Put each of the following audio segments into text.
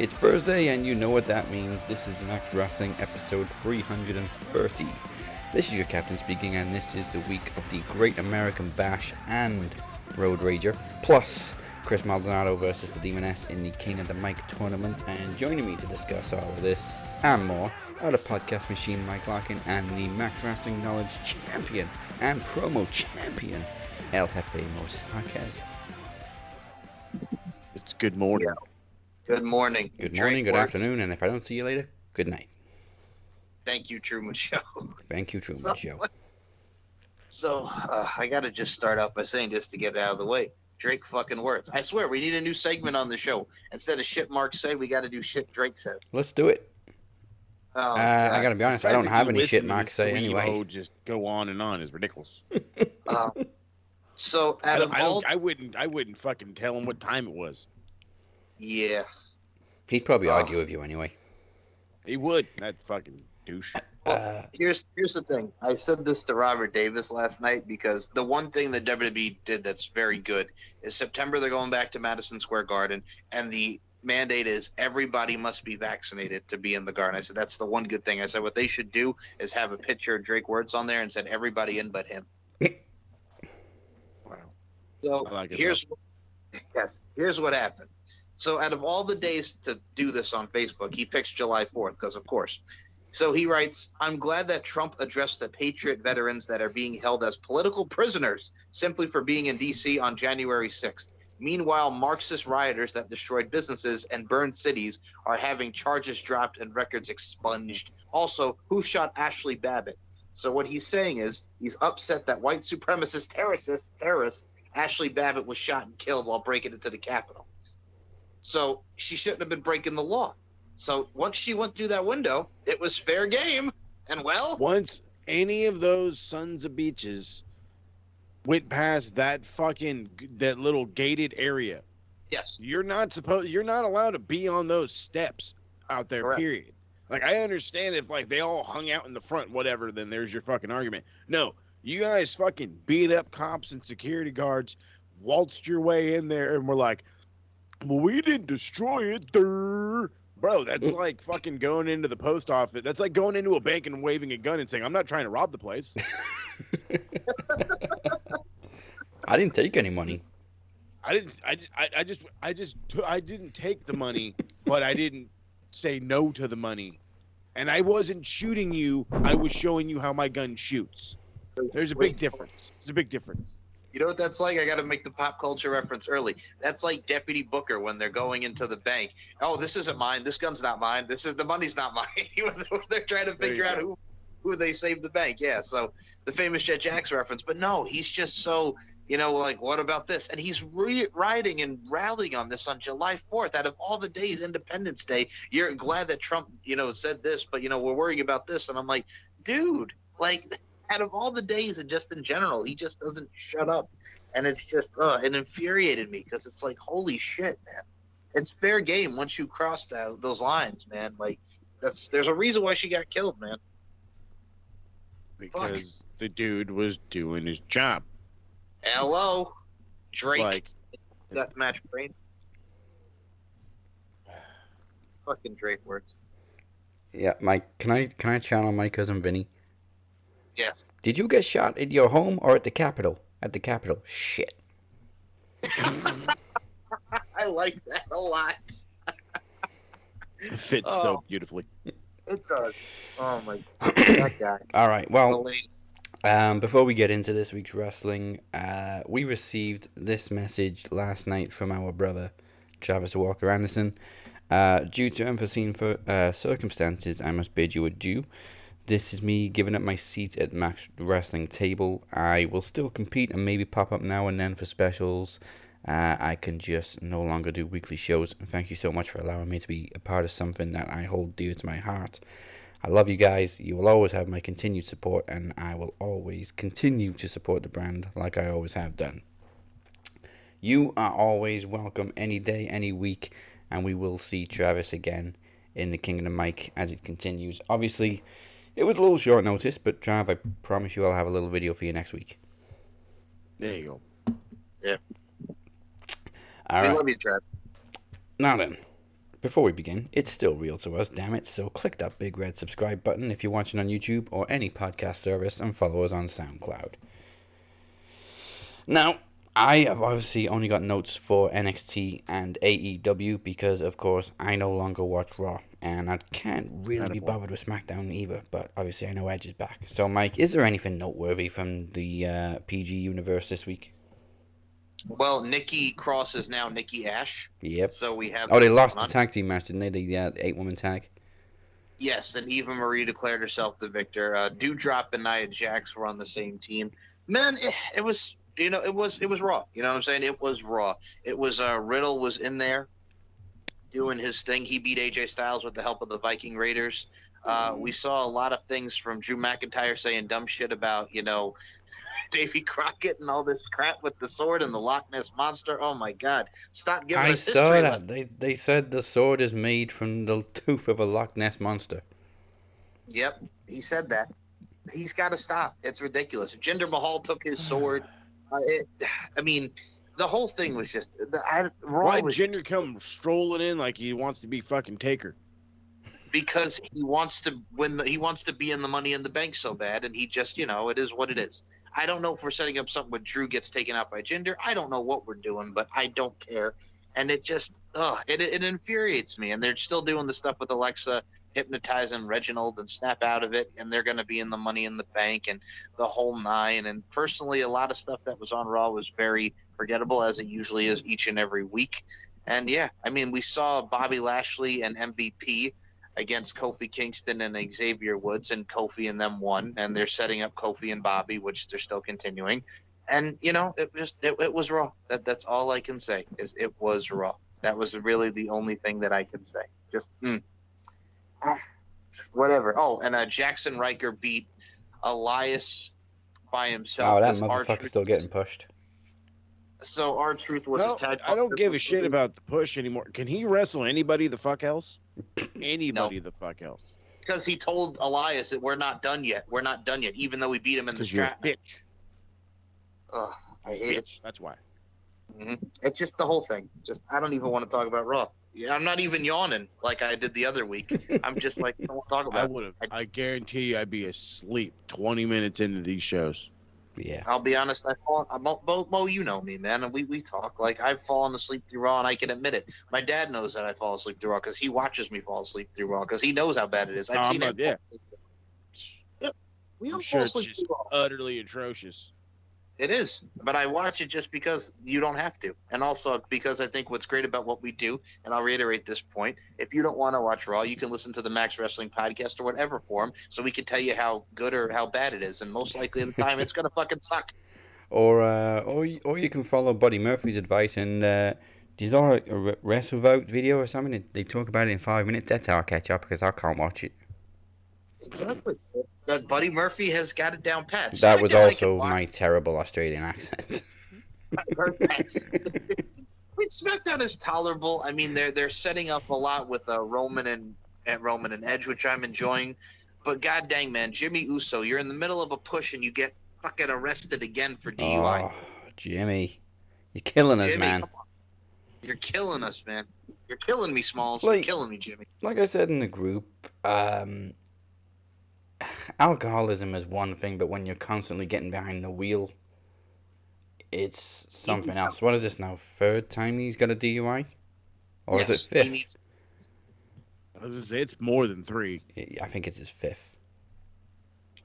It's Thursday, and you know what that means. This is Max Wrestling episode 330. This is your captain speaking, and this is the week of the Great American Bash and Road Rager, plus Chris Maldonado versus the Demoness in the King of the Mic tournament. And joining me to discuss all of this and more are the podcast machine Mike Larkin and the Max Wrestling Knowledge champion and promo champion El Jefe Moses Marquez. It's good morning. Yeah. Good morning. Good morning, good works. afternoon, and if I don't see you later, good night. Thank you, Truman Show. Thank you, Truman Show. So, I gotta just start out by saying this to get it out of the way. Drake fucking words. I swear, we need a new segment on the show. Instead of shit Mark said, we gotta do shit Drake said. Let's do it. Oh, I gotta be honest, I don't have any shit Mark Mark say anyway. Just go on and on is ridiculous. So, out of all... I wouldn't fucking tell him what time it was. Yeah. He'd probably argue with you anyway. He would. That fucking douche. Well, here's the thing. I said this to Robert Davis last night because the one thing that WWE did that's very good is September they're going back to Madison Square Garden, and the mandate is everybody must be vaccinated to be in the Garden. I said that's the one good thing. I said what they should do is have a picture of Drake Wirtz on there and said everybody in but him. Wow. So I like it, here's what happened. So out of all the days to do this on Facebook, he picks July 4th because, of course. So he writes, I'm glad that Trump addressed the Patriot veterans that are being held as political prisoners simply for being in D.C. on January 6th. Meanwhile, Marxist rioters that destroyed businesses and burned cities are having charges dropped and records expunged. Also, who shot Ashley Babbitt? So what he's saying is he's upset that white supremacist terrorist Ashley Babbitt was shot and killed while breaking into the Capitol. So she shouldn't have been breaking the law. So once she went through that window, it was fair game. And well, once any of those sons of bitches went past that little gated area, yes, you're not allowed to be on those steps out there. Correct. Period. Like, I understand if like they all hung out in the front, whatever, then there's your fucking argument. No, you guys fucking beat up cops and security guards, waltzed your way in there, and were like, well, we didn't destroy it, bro. That's like fucking going into the post office. That's like going into a bank and waving a gun and saying, "I'm not trying to rob the place." I didn't take any money. I didn't take the money, but I didn't say no to the money, and I wasn't shooting you. I was showing you how my gun shoots. There's a big difference. There's a big difference. You know what that's like? I got to make the pop culture reference early. That's like Deputy Booker when they're going into the bank. Oh, this isn't mine. This gun's not mine. The money's not mine. They're trying to figure out who they saved the bank. Yeah, so the famous Jet Jacks reference. But no, he's just so, like, what about this? And he's riding and rallying on this on July 4th. Out of all the days, Independence Day, you're glad that Trump, said this, but, we're worrying about this. And I'm like, dude, like, out of all the days and just in general, he just doesn't shut up. And it's just, it infuriated me because it's like, holy shit, man. It's fair game once you cross those lines, man. Like, there's a reason why she got killed, man. Because the dude was doing his job. Hello, Drake. Like, Deathmatch brain. Fucking Drake words. Yeah, Mike, can I channel my cousin Vinny? Yes. Did you get shot at your home or at the Capitol? At the Capitol. Shit. I like that a lot. It fits so beautifully. It does. Oh my God, that guy. All right. Well, before we get into this week's wrestling, we received this message last night from our brother, Travis Walker Anderson. Due to unforeseen circumstances, I must bid you adieu. This is me giving up my seat at Max Wrestling table. I will still compete and maybe pop up now and then for specials. I can just no longer do weekly shows. And thank you so much for allowing me to be a part of something that I hold dear to my heart. I love you guys. You will always have my continued support, and I will always continue to support the brand like I always have done. You are always welcome any day, any week, and we will see Travis again in the King of the Mic as it continues. Obviously, it was a little short notice, but Trav, I promise you I'll have a little video for you next week. There you go. Yeah. All We right. love you, Trav. Now then, Before we begin, it's still real to us, damn it, so click that big red subscribe button if you're watching on YouTube or any podcast service and follow us on SoundCloud. Now, I have obviously only got notes for NXT and AEW because, of course, I no longer watch Raw, and I can't really be bothered with SmackDown either, but obviously I know Edge is back. So, Mike, is there anything noteworthy from the PG universe this week? Well, Nikki Cross is now Nikki Ash. Yep. So we have. Oh, they lost the tag team match, didn't they? The 8-woman tag. Yes, and Eva Marie declared herself the victor. Dewdrop and Nia Jax were on the same team. Man, it was. It was Raw. You know what I'm saying? It was Raw. It was Riddle was in there doing his thing. He beat AJ Styles with the help of the Viking Raiders. We saw a lot of things from Drew McIntyre saying dumb shit about, Davy Crockett and all this crap with the sword and the Loch Ness Monster. Oh, my God. Stop giving us history. I saw that. They said the sword is made from the tooth of a Loch Ness Monster. Yep, he said that. He's got to stop. It's ridiculous. Jinder Mahal took his sword. The whole thing was just. Why Jinder come strolling in like he wants to be fucking Taker? Because he wants to win. He wants to be in the Money in the Bank so bad, and he just, it is what it is. I don't know if we're setting up something where Drew gets taken out by Jinder. I don't know what we're doing, but I don't care. And it just, it infuriates me. And they're still doing the stuff with Alexa hypnotizing Reginald and snap out of it, and they're going to be in the Money in the Bank and the whole nine. And personally, a lot of stuff that was on Raw was very forgettable, as it usually is each and every week. And yeah, we saw Bobby Lashley and MVP against Kofi Kingston and Xavier Woods, and Kofi and them won, and they're setting up Kofi and Bobby, which they're still continuing. And it was Raw. That's all I can say is it was Raw. That was really the only thing that I can say. Just whatever. Oh, and Jackson Riker beat Elias by himself. Oh, that motherfucker's still getting pushed. So R-Truth was his tag. I don't give a shit about the push anymore. Can he wrestle anybody the fuck else? Anybody the fuck else? Because he told Elias that we're not done yet. We're not done yet, even though we beat him in the strap. Bitch. Ugh, I hate it. That's why. Mm-hmm. It's just the whole thing. I don't even want to talk about Raw. Yeah, I'm not even yawning like I did the other week. I'm just like, I don't want to talk about it. I guarantee you I'd be asleep 20 minutes into these shows. Yeah. I'll be honest. Mo, you know me, man, and we talk. Like, I've fallen asleep through Raw, and I can admit it. My dad knows that I fall asleep through Raw because he watches me fall asleep through Raw because he knows how bad it is. I've seen it. Yeah. Yep. We all fall asleep through Raw. Utterly atrocious. It is, but I watch it just because you don't have to, and also because I think what's great about what we do, and I'll reiterate this point: if you don't want to watch Raw, you can listen to the Max Wrestling podcast or whatever form, so we can tell you how good or how bad it is, and most likely at the time it's gonna fucking suck. Or you can follow Buddy Murphy's advice and there's a WrestleVote video or something. They talk about it in 5 minutes. That's how I catch up because I can't watch it. Exactly. That Buddy Murphy has got it down pat. That was also my terrible Australian accent. I heard that. SmackDown is tolerable. They're setting up a lot with Roman and Edge, which I'm enjoying. But god dang, man, Jimmy Uso, you're in the middle of a push and you get fucking arrested again for DUI. Oh, Jimmy, you're killing us, man. You're killing us, man. You're killing me, Smalls. You're killing me, Jimmy. Like I said in the group, alcoholism is one thing, but when you're constantly getting behind the wheel, it's something else. What is this now? Third time he's got a DUI? Or is it fifth? I was gonna say it's more than 3. I think it's his 5th.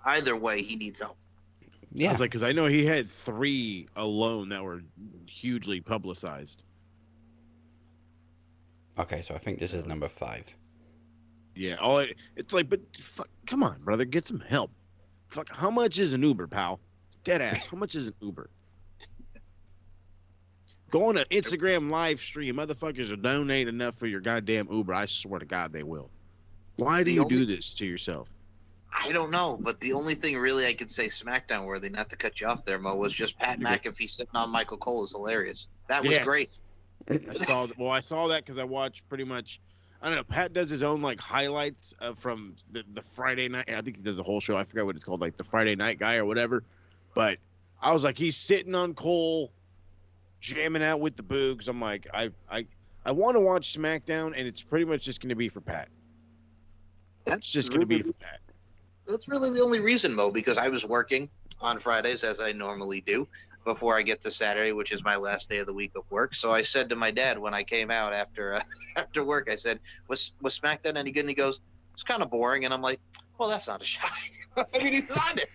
Either way, he needs help. Yeah. I was like, because I know he had 3 alone that were hugely publicized. Okay, so I think this is number 5. Yeah, it's like, but fuck, come on, brother, get some help. Fuck, how much is an Uber, pal? Dead ass, how much is an Uber? Go on an Instagram live stream. Motherfuckers will donate enough for your goddamn Uber. I swear to God they will. Why do you do this to yourself? I don't know, but the only thing really I could say SmackDown worthy, not to cut you off there, Mo, was just Pat McAfee sitting on Michael Cole is hilarious. That was great. I saw that because I watched pretty much. I don't know. Pat does his own like highlights from the Friday night. I think he does the whole show. I forgot what it's called, like the Friday Night Guy or whatever. But I was like, he's sitting on Cole, jamming out with the Boogs. I'm like, I I want to watch SmackDown, and it's pretty much just going to be for Pat. It's just going to be for Pat. That's really the only reason, Mo, because I was working on Fridays, as I normally do, before I get to Saturday, which is my last day of the week of work. So I said to my dad when I came out after after work, I said, was SmackDown any good? And he goes, it's kind of boring. And I'm like, well, that's not a shot. I mean, he was honest.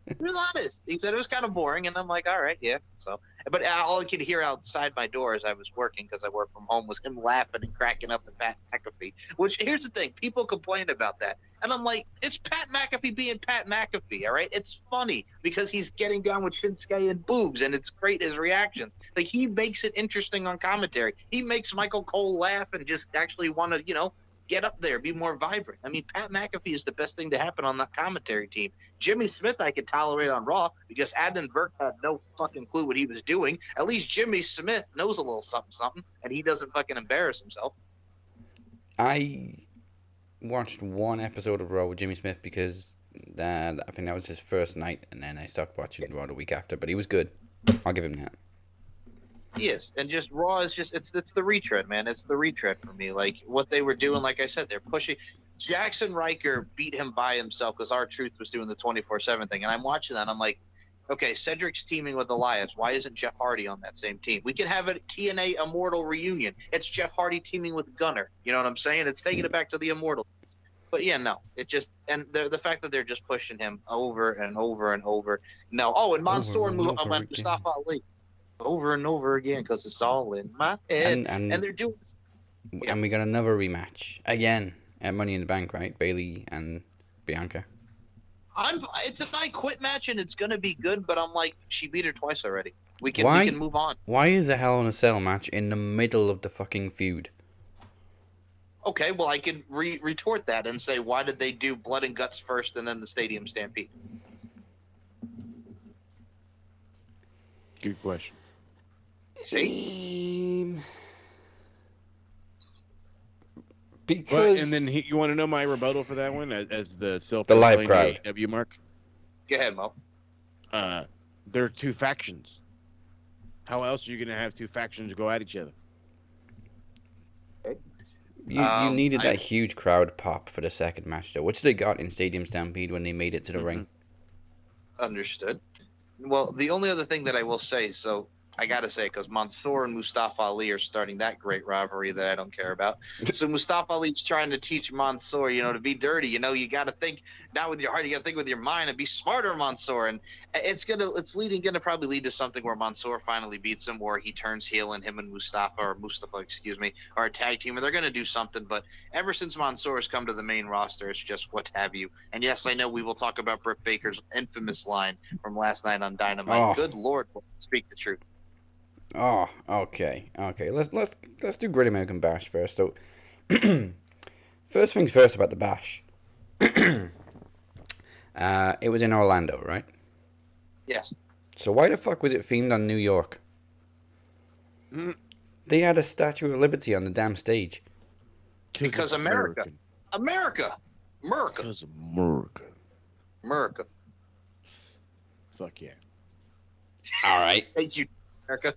He was honest. He said it was kind of boring, and I'm like, all right, yeah. So, but all I could hear outside my door as I was working, because I work from home, was him laughing and cracking up at Pat McAfee. Which, here's the thing, people complain about that, and I'm like, it's Pat McAfee being Pat McAfee, all right? It's funny because he's getting down with Shinsuke and Boogs, and it's great, his reactions. Like, he makes it interesting on commentary. He makes Michael Cole laugh and just actually want to, get up there, be more vibrant. I mean, Pat McAfee is the best thing to happen on that commentary team. Jimmy Smith I could tolerate on Raw because Adnan Burke had no fucking clue what he was doing. At least Jimmy Smith knows a little something, and he doesn't fucking embarrass himself. I watched one episode of Raw with Jimmy Smith because I think that was his first night, and then I stopped watching Raw the week after, but he was good. I'll give him that. He is, and just Raw is just it's the retread, man. It's the retread for me. Like what they were doing, like I said, they're pushing. Jackson Riker beat him by himself because R-Truth was doing the 24/7 thing, and I'm watching that. And I'm like, okay, Cedric's teaming with Elias. Why isn't Jeff Hardy on that same team? We can have a TNA Immortal reunion. It's Jeff Hardy teaming with Gunner. You know what I'm saying? It's taking it back to the Immortal. But yeah, no, it just and the fact that they're just pushing him over and over and over. No, and Mansoor and Mustafa Ali. Over and over again because it's all in my head, and they're doing this. Yeah. And we got another rematch again at Money in the Bank, right? Bayley and Bianca. It's an I Quit match, and it's gonna be good. But I'm like, she beat her twice already. We can move on. Why is a Hell in a Cell match in the middle of the fucking feud? Okay, well I can retort that and say, why did they do Blood and Guts first and then the Stadium Stampede? Good question. See? Because and then you want to know my rebuttal for that one as the live crowd AEW mark? Go ahead, Mo. There are two factions. How else are you going to have two factions go at each other? You needed that huge crowd pop for the second match, though, which they got in Stadium Stampede when they made it to the ring. Understood. Well, the only other thing that I will say, so I got to say, because Mansoor and Mustafa Ali are starting that great rivalry that I don't care about. So Mustafa Ali's trying to teach Mansoor, to be dirty. You got to think not with your heart, you got to think with your mind and be smarter, Mansoor. And it's gonna probably lead to something where Mansoor finally beats him, or he turns heel, and him and Mustafa, are a tag team, and they're gonna do something. But ever since Mansoor has come to the main roster, it's just what have you. And yes, I know we will talk about Britt Baker's infamous line from last night on Dynamite. Oh. Good Lord, speak the truth. Oh, okay. Let's do Great American Bash first. So, first things first about the Bash. It was in Orlando, right? Yes. So why the fuck was it themed on New York? They had a Statue of Liberty on the damn stage. Because America. Because America. Fuck yeah. All right. Thank you, America.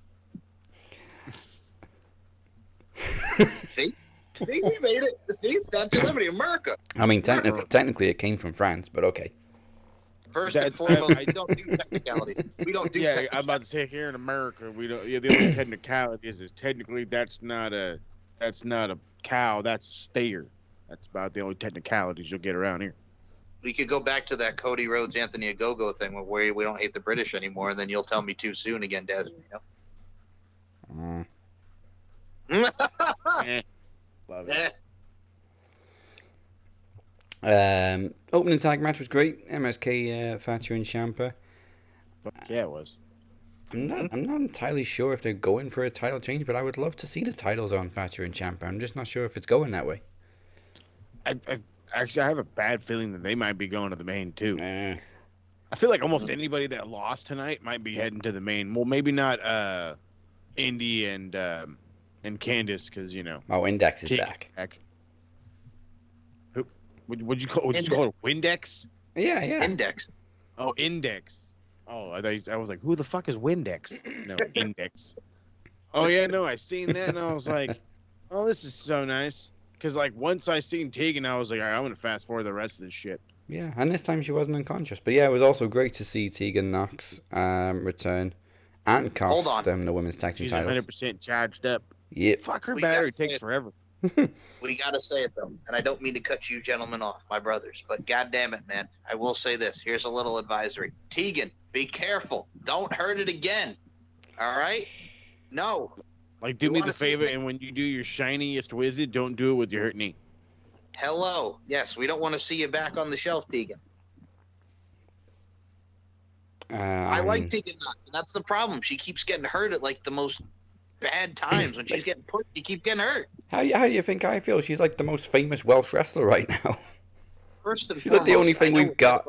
See, we made it. See, Statue of Liberty, America. I mean, technically it came from France, but okay. First and foremost, we don't do technicalities. We don't do. Yeah, I'm about to say here in America, we don't. Yeah, the only technicality is technically that's not a cow, that's a steer. That's about the only technicalities you'll get around here. We could go back to that Cody Rhodes, Anthony Ogogo thing where we don't hate the British anymore, and then you'll tell me too soon again, Dad. Love it. Opening tag match was great. MSK, Thatcher, and Ciampa. Fuck yeah, it was. I'm not entirely sure if they're going for a title change, but I would love to see the titles on Thatcher and Ciampa. I'm just not sure if it's going that way. Actually, I have a bad feeling that they might be going to the main too. I feel like almost anybody that lost tonight might be heading to the main. Well, maybe not Indy and Candice, because Oh, Index is back. Who? Would you call it? Windex? Yeah. Index. Oh, Index. Oh, I was like, who the fuck is Windex? No, Index. Oh yeah, no, I seen that and I was like, oh, this is so nice. Because, like, once I seen Tegan, I was like, all right, I'm going to fast forward the rest of this shit. Yeah, and this time she wasn't unconscious. But yeah, it was also great to see Tegan Knox return and Hold cost on. them the women's tag team She's titles. 100% charged up. Yep. Fuck, her We battery gotta takes say it. forever. We got to say it, though. And I don't mean to cut you gentlemen off, my brothers. But God damn it, man. I will say this. Here's a little advisory. Tegan, be careful. Don't hurt it again. All right? No. Like, do You me wanna the see favor, Snake- and when you do your shiniest wizard, don't do it with your hurt knee. Hello. Yes, we don't want to see you back on the shelf, Tegan. I like Tegan Knox, and that's the problem. She keeps getting hurt at like the most bad times. When she's getting pushed, she keeps getting hurt. How do you think I feel? She's like the most famous Welsh wrestler right now. First and She's like foremost, the only thing I know- we've got.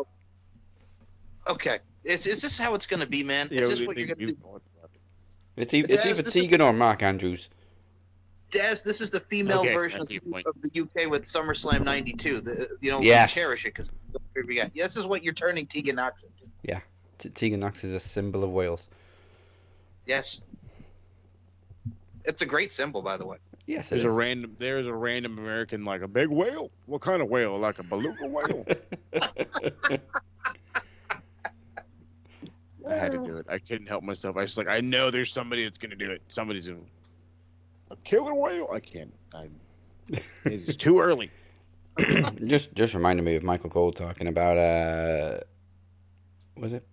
Okay, is this how it's going to be, man? Is this what you're going to do? It's Daz, either this is- Tegan or Mark Andrews. Daz, this is the female Okay, version that's your point. of the UK with SummerSlam '92. Yes. We cherish it because we got. This is what you're turning Tegan Knox into. Tegan Knox is a symbol of Wales. Yes, it's a great symbol, by the way. Yes, it There's is. there's a random American, like a big whale. What kind of whale? Like a beluga whale? I had to do it. I couldn't help myself. I was like, I know there's somebody that's gonna do it. Somebody's gonna a killer whale. I can't. It's too early. just reminded me of Michael Cole talking about was it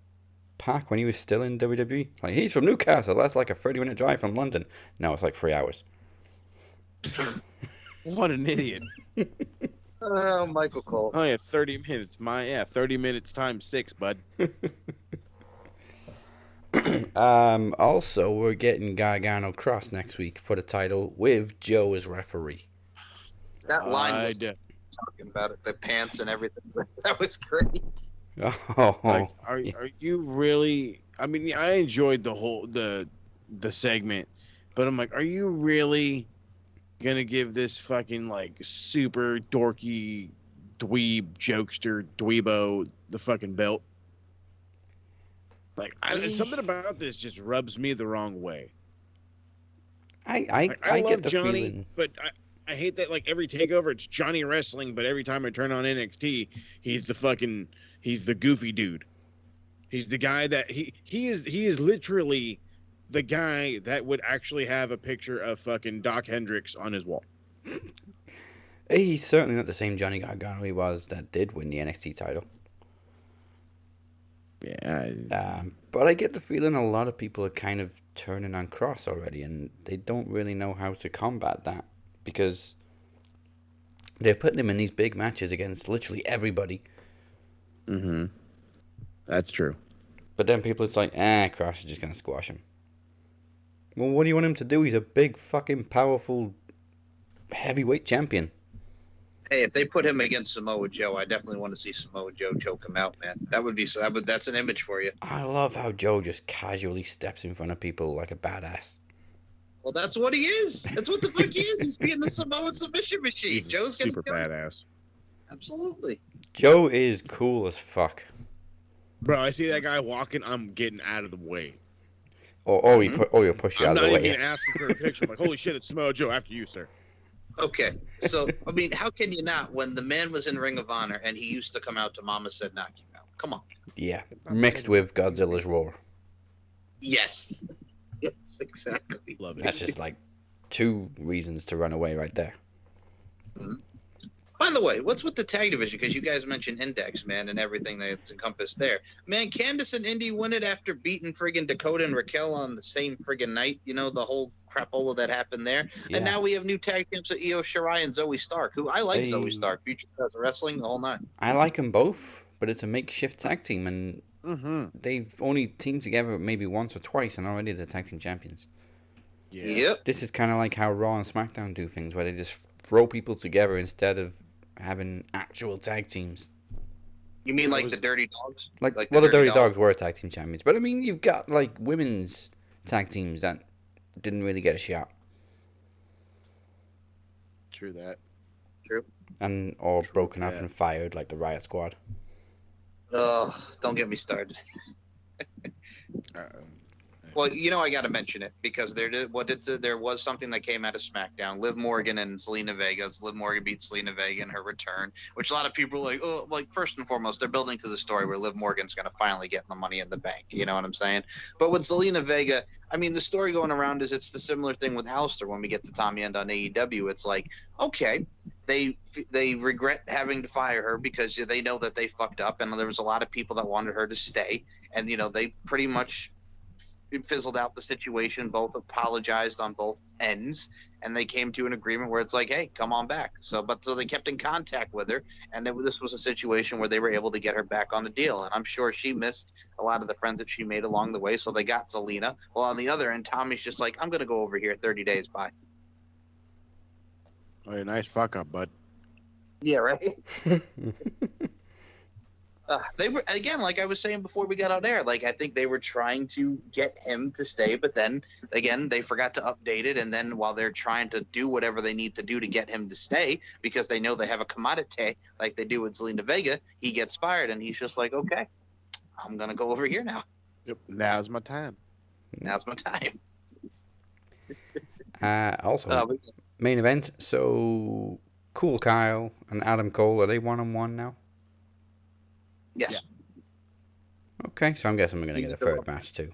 Pac when he was still in WWE? Like, he's from Newcastle. That's like a 30-minute drive from London. No, it's like 3 hours. What an idiot. Oh, Michael Cole. Oh yeah, 30 minutes. 30 minutes times 6, bud. Also, we're getting Gargano Cross next week for the title with Joe as referee. That line was I'd- talking about it, the pants and everything. That was great. Oh, Like, are you really? I mean, I enjoyed the whole the segment, but I'm like, are you really gonna give this fucking like super dorky dweeb jokester dweebo the fucking belt? Like, something about this just rubs me the wrong way. I Like, I love get the Johnny, feeling. but I hate that like every takeover it's Johnny wrestling, but every time I turn on NXT, he's the goofy dude. He's the guy that he is literally the guy that would actually have a picture of fucking Doc Hendricks on his wall. He's certainly not the same Johnny Gargano he was that did win the NXT title. Yeah. But I get the feeling a lot of people are kind of turning on Cross already, and they don't really know how to combat that because they're putting him in these big matches against literally everybody. Mm-hmm. That's true. But then people, it's like, Cross is just going to squash him. Well, what do you want him to do? He's a big, fucking, powerful, heavyweight champion. Hey, if they put him against Samoa Joe, I definitely want to see Samoa Joe choke him out, man. That's an image for you. I love how Joe just casually steps in front of people like a badass. Well, that's what he is. That's what the fuck he is. He's being the Samoan submission machine. He's Joe's gonna super kill him. badass. Absolutely. Joe is cool as fuck. Bro, I see that guy walking, I'm getting out of the way. He'll push you I'm out not of the even way. gonna ask him for a picture. I'm like, holy shit, it's Samoa Joe after you, sir. Okay, so I mean, how can you not? When the man was in Ring of Honor and he used to come out to Mama Said Knock You Out. Come on. Yeah, mixed with Godzilla's roar. Yes. Yes, exactly. Love it. That's just like 2 reasons to run away right there. By the way, what's with the tag division? Because you guys mentioned Index, man, and everything that's encompassed there. Man, Candice and Indy win it after beating friggin' Dakota and Raquel on the same friggin' night. You know, the whole crapola that happened there. Yeah. And now we have new tag teams of Io Shirai and Zoe Stark, who I like They- Zoe Stark. Future Stars Wrestling, the whole nine. I like them both, but it's a makeshift tag team, and Mm-hmm. they've only teamed together maybe once or twice, and already they're tag team champions. Yeah. Yep. This is kind of like how Raw and SmackDown do things, where they just throw people together instead of having actual tag teams. You mean like the Dirty Dogs? Like the well, the Dirty Dog- Dogs were tag team champions, but I mean, you've got like women's tag teams that didn't really get a shot, True that. and or True broken up that. and fired, like the Riot Squad. Oh, don't get me started. Uh, Well, I got to mention it because there was something that came out of SmackDown. Liv Morgan and Zelina Vega. Liv Morgan beat Zelina Vega in her return, which a lot of people are like, oh, like first and foremost, they're building to the story where Liv Morgan's going to finally get the Money in the Bank. You know what I'm saying? But with Zelina Vega, I mean, the story going around is it's the similar thing with Aleister when we get to Tommy End on AEW. It's like, okay, they regret having to fire her because they know that they fucked up, and there was a lot of people that wanted her to stay, and they pretty much fizzled out the situation. Both apologized on both ends, and they came to an agreement where it's like, hey, come on back. So they kept in contact with her, and this was a situation where they were able to get her back on the deal. And I'm sure she missed a lot of the friends that she made along the way, so they got Zelina. Well, on the other end, Tommy's just like, I'm going to go over here 30 days, bye. Oh, yeah, nice fuck up, bud. Yeah, right? They were, again, like I was saying before we got on air, like I think they were trying to get him to stay, but then again they forgot to update it, and then while they're trying to do whatever they need to do to get him to stay because they know they have a commodity like they do with Zelina Vega, he gets fired and he's just like, okay, I'm gonna go over here now. Yep, now's my time. Now's my time. Also, main event. So, Cool Kyle and Adam Cole, are they 1-on-1 now? Yes. Yeah. Okay, so I'm guessing we're gonna get a third match too.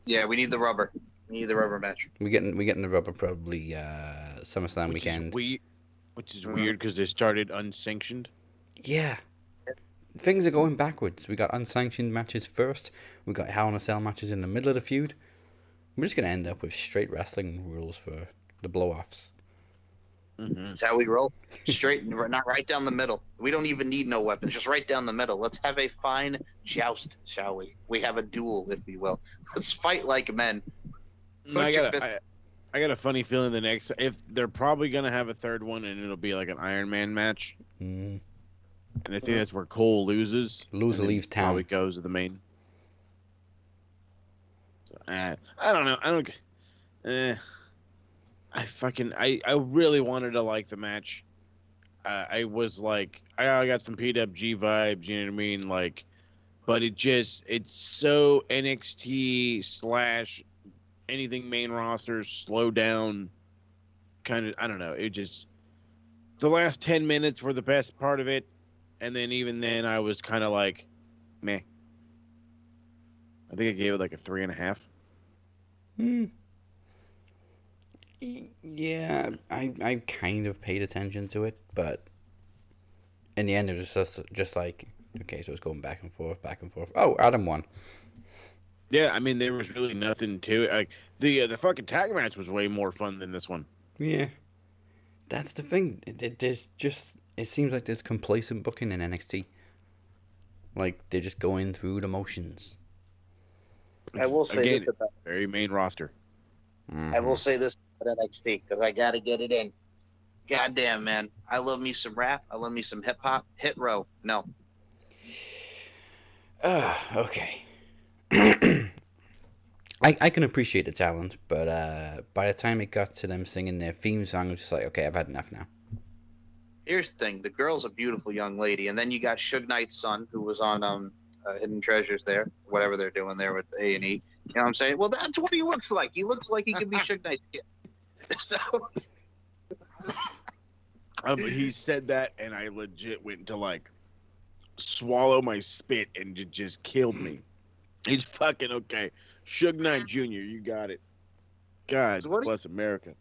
Yeah, we need the rubber. We need the rubber match. We're getting the rubber probably SummerSlam weekend. Which is weird because they started unsanctioned. Yeah. Things are going backwards. We got unsanctioned matches first. We got Hell in a Cell matches in the middle of the feud. We're just gonna end up with straight wrestling rules for the blow-offs. Mm-hmm. That's how we roll. Straight, not right down the middle. We don't even need no weapons, just right down the middle. Let's have a fine joust, shall we? We have a duel, if you will. Let's fight like men. I got a funny feeling if they're probably gonna have a third one, and it'll be like an Iron Man match. Mm. And I think that's where Cole loses. Loser leaves town. Probably goes to the main. So, I don't know. I really wanted to like the match. I was like, I got some PWG vibes, you know what I mean? Like, but it's so NXT / anything main roster, slow down, kind of, I don't know. The last 10 minutes were the best part of it. And then even then I was kind of like, meh. I think I gave it like a 3.5. Yeah, I kind of paid attention to it, but in the end it was just like, okay, so it's going back and forth. Oh, Adam won. Yeah, I mean, there was really nothing to it. Like the fucking tag match was way more fun than this one. Yeah, that's the thing. It seems like there's complacent booking in NXT. Like they're just going through the motions. I will say this about very main roster. Mm-hmm. I will say this about NXT because I got to get it in. Goddamn, man. I love me some rap. I love me some hip hop. Hit row. No. Okay. I can appreciate the talent, but by the time it got to them singing their theme song, I was just like, okay, I've had enough now. Here's the thing. The girl's a beautiful young lady. And then you got Suge Knight's son, who was on Hidden Treasures there, whatever they're doing there with A&E. You know what I'm saying? Well, that's what he looks like. He looks like he could be Suge Knight's kid. So... he said that, and I legit went to, like, swallow my spit, and it just killed me. He's fucking okay. Suge Knight Jr., you got it. God bless America.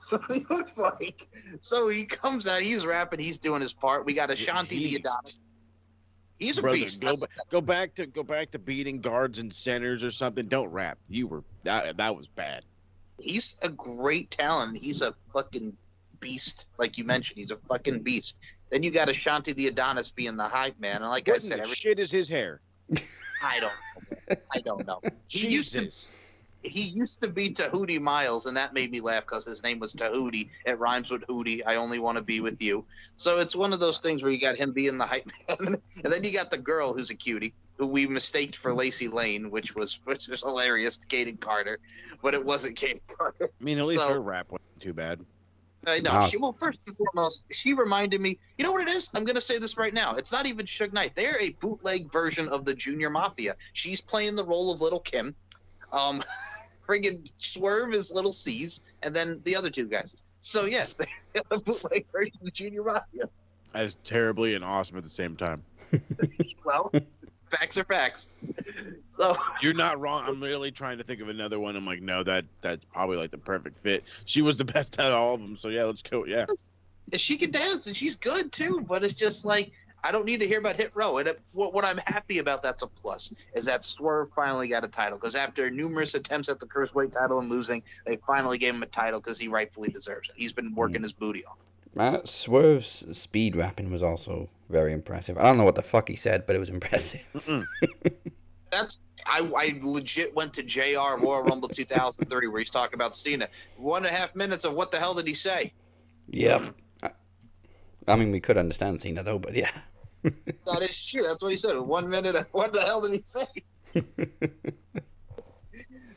So he looks like. So he comes out, he's rapping, he's doing his part. We got Ashanti the Adonis. He's a beast. Go back to beating guards and centers or something. Don't rap. That was bad. He's a great talent. He's a fucking beast, like you mentioned. He's a fucking beast. Then you got Ashanti the Adonis being the hype man, and like what I said, the shit is his hair? I don't know. He used to be Tahuti Miles, and that made me laugh because his name was Tahuti. It rhymes with Hootie. I only want to be with you. So it's one of those things where you got him being the hype man, and then you got the girl who's a cutie, who we mistaked for Lacey Lane, which was hilarious, Kaden Carter, but it wasn't Kaden Carter. I mean, at least her rap wasn't too bad. No, first and foremost, she reminded me, you know what it is? I'm going to say this right now. It's not even Suge Knight. They're a bootleg version of the Junior Mafia. She's playing the role of Little Kim. Friggin' Swerve is Little C's, and then the other two guys. So yeah, the bootleg version of Junior Mafia. That is terribly and awesome at the same time. Well, facts are facts. So You're not wrong. I'm really trying to think of another one. I'm like, no, that's probably like the perfect fit. She was the best out of all of them. So yeah, let's go. Yeah. she can dance and she's good too, but it's just like I don't need to hear about Hit Row. And what I'm happy about, that's a plus, is that Swerve finally got a title, because after numerous attempts at the Cruiserweight title and losing, they finally gave him a title because he rightfully deserves it. He's been working his booty off. Swerve's speed rapping was also very impressive. I don't know what the fuck he said, but it was impressive. I legit went to JR Royal Rumble 2003 where he's talking about Cena. 1.5 minutes of what the hell did he say? Yep. I mean, we could understand Cena though, but yeah. That is true. That's what he said. 1 minute. What the hell did he say?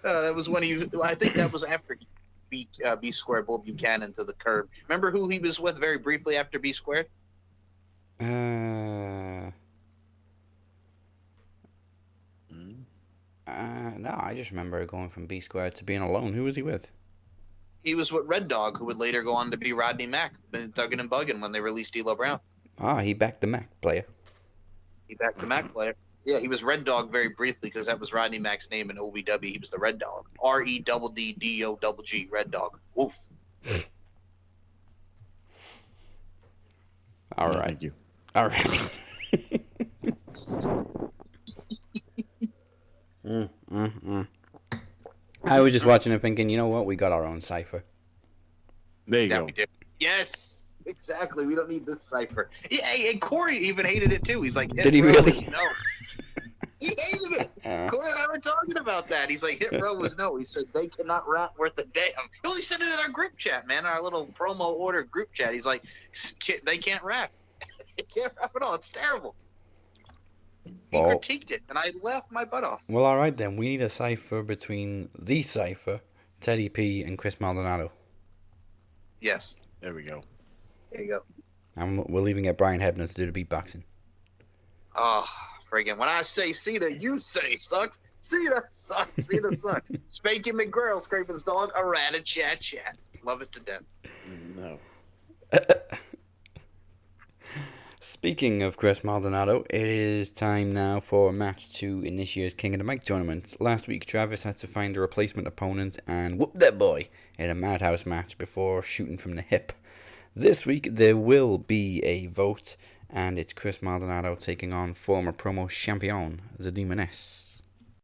That was when I think that was after he beat B Squared Bull Buchanan to the curb. Remember who he was with very briefly after B Squared? No, I just remember going from B Squared to being alone. Who was he with? He was with Red Dog, who would later go on to be Rodney Mack, Thuggin' and Buggin' when they released D'Lo Brown. Ah, he backed the Mac player. He backed the Mac player. Yeah, he was Red Dog very briefly because that was Rodney Mack's name in OVW. He was the Red Dog. REDDOGG, Red Dog. Woof. All right. Thank you. All right. I was just watching and thinking, you know what? We got our own cipher. There you Yeah, go. we did. Yes, exactly. We don't need this cipher. Yeah, and Corey even hated it too. He's like, Did he really? No. He hated it. Corey and I were talking about that. He's like, Hit Row was no. He said they cannot rap worth a damn. He only said it in our group chat, man, our little promo order group chat. He's like, they can't rap. They can't rap at all. It's terrible. He critiqued it, and I laughed my butt off. Well, all right then. We need a cipher between the cipher, Teddy P, and Chris Maldonado. Yes. There we go. There you go. And we'll even get Brian Hebner to do the beatboxing. Oh, friggin'. When I say Cena, you say sucks. Cena sucks. Cena sucks. Spanky McGurl, Scrapin's dog, a rat-a-chat-chat. Love it to death. No. Speaking of Chris Maldonado, it is time now for a match 2 in this year's King of the Mic tournament. Last week, Travis had to find a replacement opponent and whoop that boy in a Madhouse match before shooting from the hip. This week, there will be a vote, and it's Chris Maldonado taking on former promo champion, the Demoness.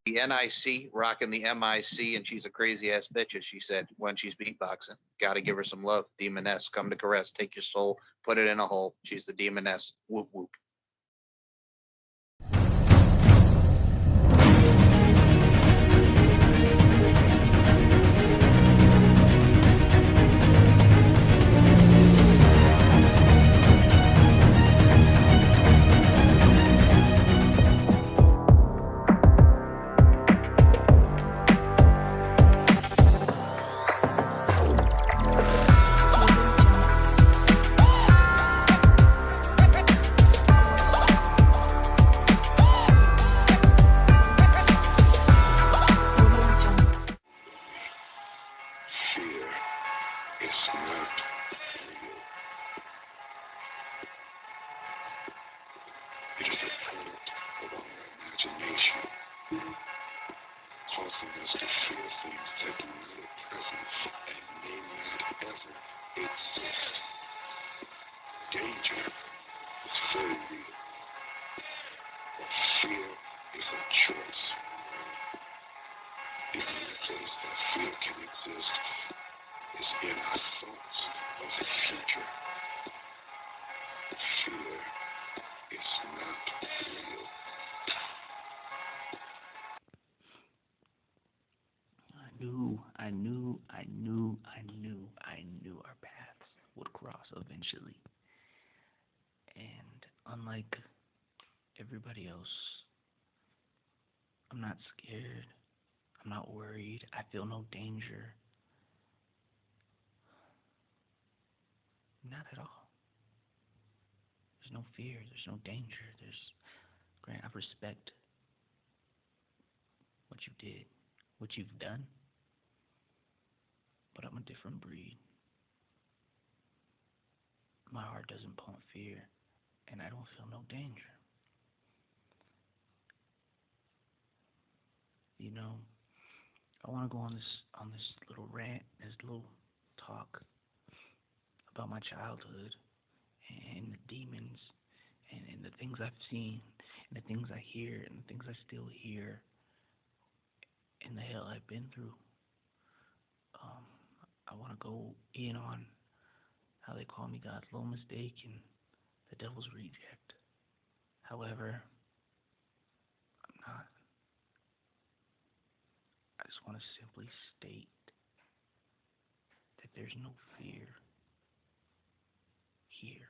The NIC rocking the MIC, and she's a crazy ass bitch, as she said when she's beatboxing. Gotta give her some love. Demoness, come to caress, take your soul, put it in a hole. She's the Demoness. Whoop whoop. I knew our paths would cross eventually. And unlike everybody else, I'm not scared. I'm not worried. I feel no danger. Not at all. There's no fear. There's no danger. Grant, I respect what you did, what you've done, but I'm a different breed. My heart doesn't pump fear, and I don't feel no danger. You know, I want to go on this little rant, this little talk about my childhood and the demons and the things I've seen and the things I hear and the things I still hear and the hell I've been through. I want to go in on how they call me God's low mistake and the devil's reject. However, I'm not. I just want to simply state that there's no fear here.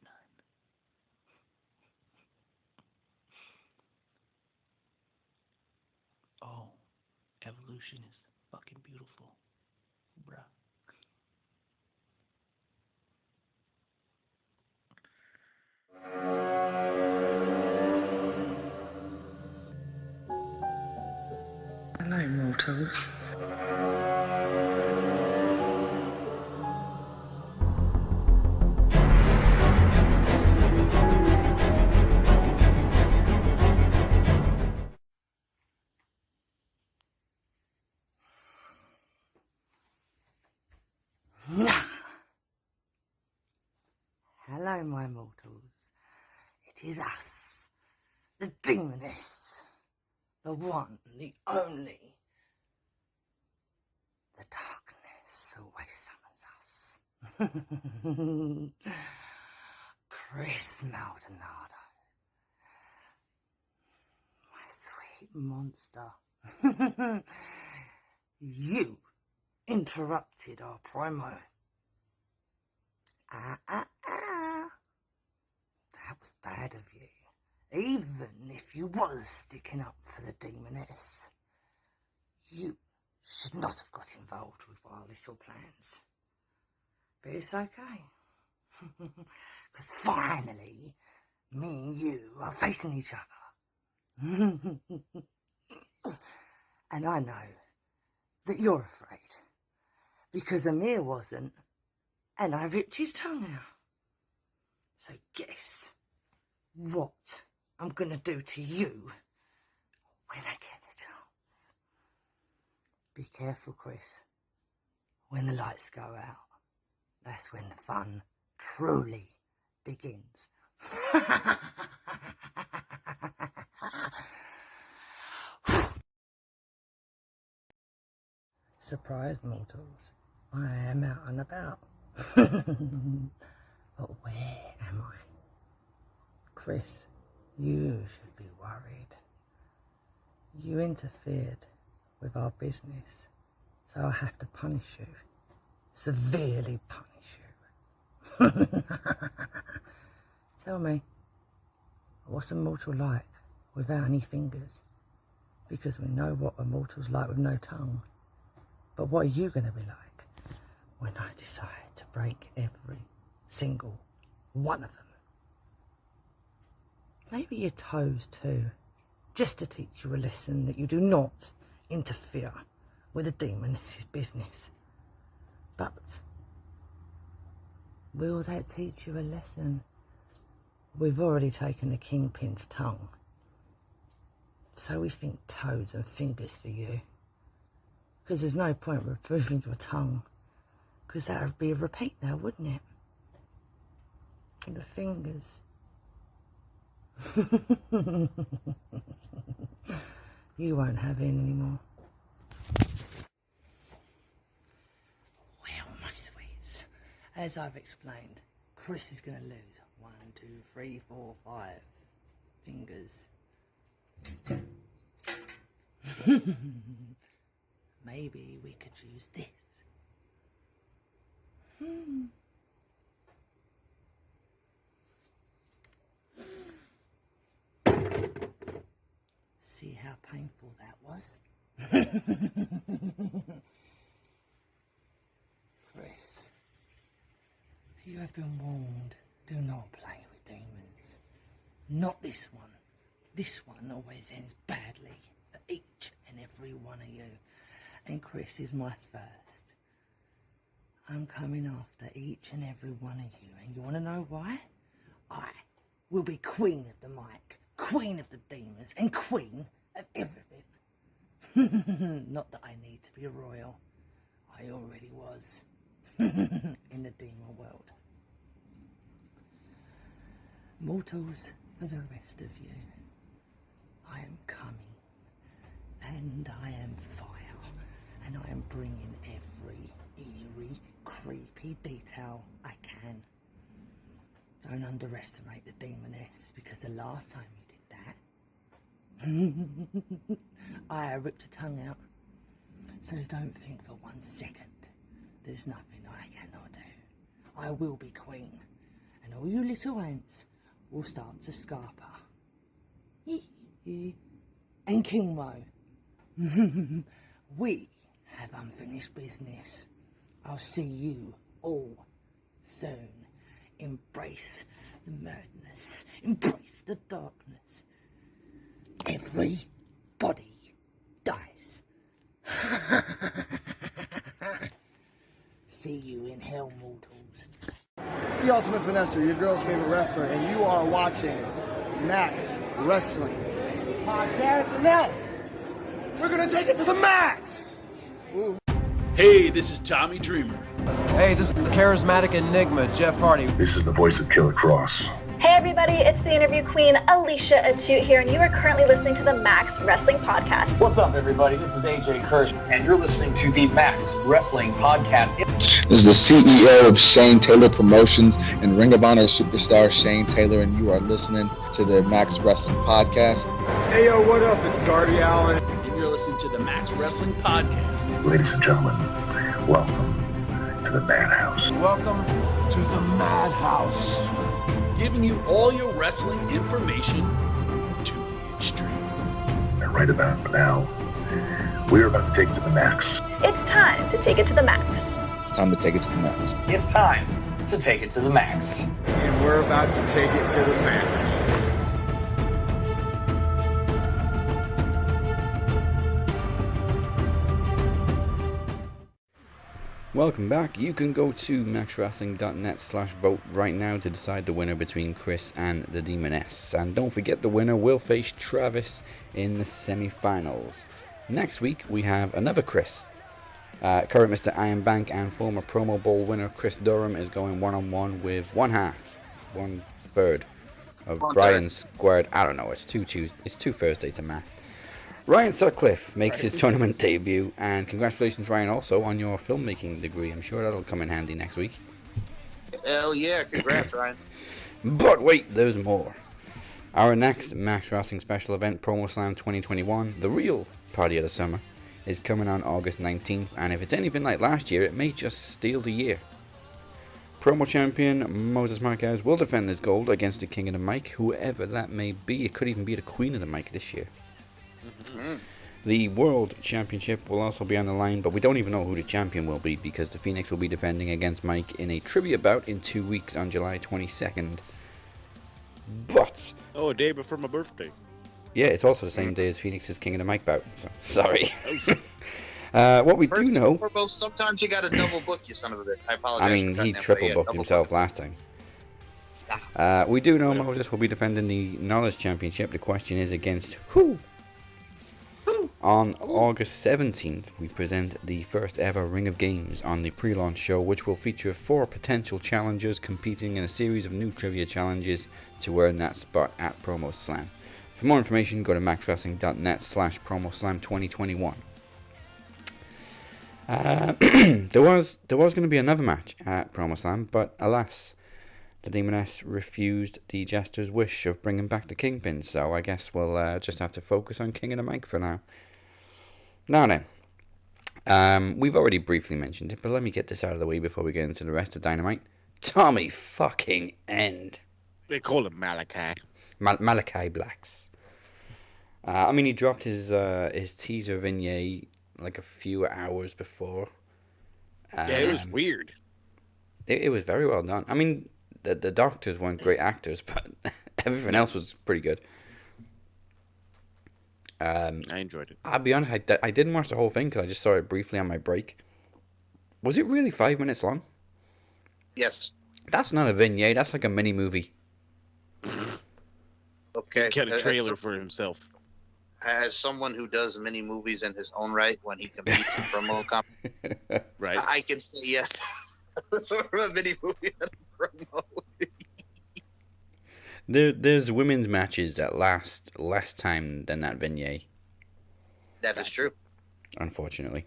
None. Oh, evolution is fucking beautiful, bruh. Hello, mortals. Hello, my mortals. It is us, the Demoness, the one, the only. The darkness always summons us. Chris Maldonado, my sweet monster. You interrupted our promo. That was bad of you. Even if you was sticking up for the Demoness, you should not have got involved with our little plans. But it's okay. Because finally, me and you are facing each other. And I know that you're afraid. Because Amir wasn't, and I ripped his tongue out. So guess what I'm going to do to you when I get the chance. Be careful, Chris. When the lights go out, that's when the fun truly begins. Surprise, mortals. I am out and about. But where am I? Chris, you should be worried. You interfered with our business, so I have to punish you. Severely punish you. Tell me, what's a mortal like without any fingers? Because we know what a mortal's like with no tongue. But what are you going to be like when I decide to break every single one of them? Maybe your toes too, just to teach you a lesson that you do not interfere with the Demoness's business. But will that teach you a lesson? We've already taken the Kingpin's tongue, so we think toes and fingers for you. Because there's no point removing your tongue, because that would be a repeat now, wouldn't it? And the fingers. You won't have any anymore. Well, my sweets, as I've explained, Chris is going to lose 1, 2, 3, 4, 5 fingers. Maybe we could use this. See how painful that was? Chris, You have been warned. Do not play with demons. Not this one. This one always ends badly for each and every one of you. And Chris is my first. I'm coming after each and every one of you. And you want to know why? I will be queen of the mic, queen of the demons, and queen of everything. Not that I need to be royal. I already was in the demon world. Mortals, for the rest of you, I am coming, and I am fire, and I am bringing every eerie, creepy detail I can. Don't underestimate the Demoness, because the last time you did that, I ripped a tongue out. So don't think for 1 second there's nothing I cannot do. I will be queen, and all you little ants will start to scarper. And King Mo, we have unfinished business. I'll see you all soon. Embrace the madness. Embrace the darkness. Everybody dies. See you in hell, mortals. It's the Ultimate Vanessa, your girl's favorite wrestler, and you are watching Max Wrestling Podcast. And now, we're going to take it to the max! Ooh. Hey, this is Tommy Dreamer. Hey, this is the charismatic enigma, Jeff Hardy. This is the voice of Killer Cross. Hey everybody, it's the interview queen, Alicia Atute here, and you are currently listening to the Max Wrestling Podcast. What's up everybody, this is AJ Kirsch, and you're listening to the Max Wrestling Podcast. This is the CEO of Shane Taylor Promotions and Ring of Honor superstar Shane Taylor, and you are listening to the Max Wrestling Podcast. Hey yo, what up? It's Darby Allin. And you're listening to the Max Wrestling Podcast. Ladies and gentlemen, welcome to the Madhouse. Welcome to the Madhouse. Giving you all your wrestling information to the extreme. And right about now, we're about to take it to the max. It's time to take it to the max. It's time to take it to the max. It's time to take it to the max. And we're about to take it to the max. Welcome back. You can go to maxwrestling.net/vote right now to decide the winner between Chris and the Demoness. And don't forget, the winner will face Travis in the semi-finals. Next week, we have another Chris. Current Mr. Ironbank and former Promo Bowl winner Chris Durham is going one-on-one with one third of Brian squared. I don't know, it's two Thursday to math. Ryan Sutcliffe makes his tournament debut, and congratulations, Ryan, also on your filmmaking degree. I'm sure that'll come in handy next week. Hell yeah, congrats, Ryan. But wait, there's more. Our next Max Wrestling special event, Promo Slam 2021, the real party of the summer, is coming on August 19th, and if it's anything like last year, it may just steal the year. Promo champion Moses Marquez will defend his gold against the King of the Mic, whoever that may be. It could even be the Queen of the Mic this year. The World Championship will also be on the line, but we don't even know who the champion will be, because the Phoenix will be defending against Mike in a trivia bout in 2 weeks on July 22nd. But Oh, a day before my birthday. yeah, it's also the same day as Phoenix's King of the Mic bout. So sorry. What we First do know, and foremost, sometimes you got to double book, you son of a bitch. I apologize. I mean, he triple booked himself last time. We do know Moses will be defending the Knowledge Championship. The question is against who? On August 17th, we present the first ever Ring of Games on the pre-launch show, which will feature 4 potential challengers competing in a series of new trivia challenges to earn that spot at Promo Slam. For more information, go to maxwrestling.net/promoslam2021. There was going to be another match at Promo Slam, but alas, the Demoness refused the Jester's wish of bringing back the Kingpin, so I guess we'll just have to focus on King of the Mic for now. Now then, we've already briefly mentioned it, but let me get this out of the way before we get into the rest of Dynamite. Tommy fucking End. They call him Malakai. Malakai Blacks. I mean, he dropped his teaser vignette like a few hours before. Yeah, it was weird. It was very well done. I mean, the doctors weren't great actors, but everything else was pretty good. I enjoyed it. I'll be honest, I didn't watch the whole thing because I just saw it briefly on my break. Was it really 5 minutes long? Yes. That's not a vignette. That's like a mini movie. Okay. He got a trailer for himself. As someone who does mini movies in his own right when he competes in promo competitions, right? I can say yes. Sort of a mini movie and a promo. There's women's matches that last less time than that vignette. That is true. Unfortunately.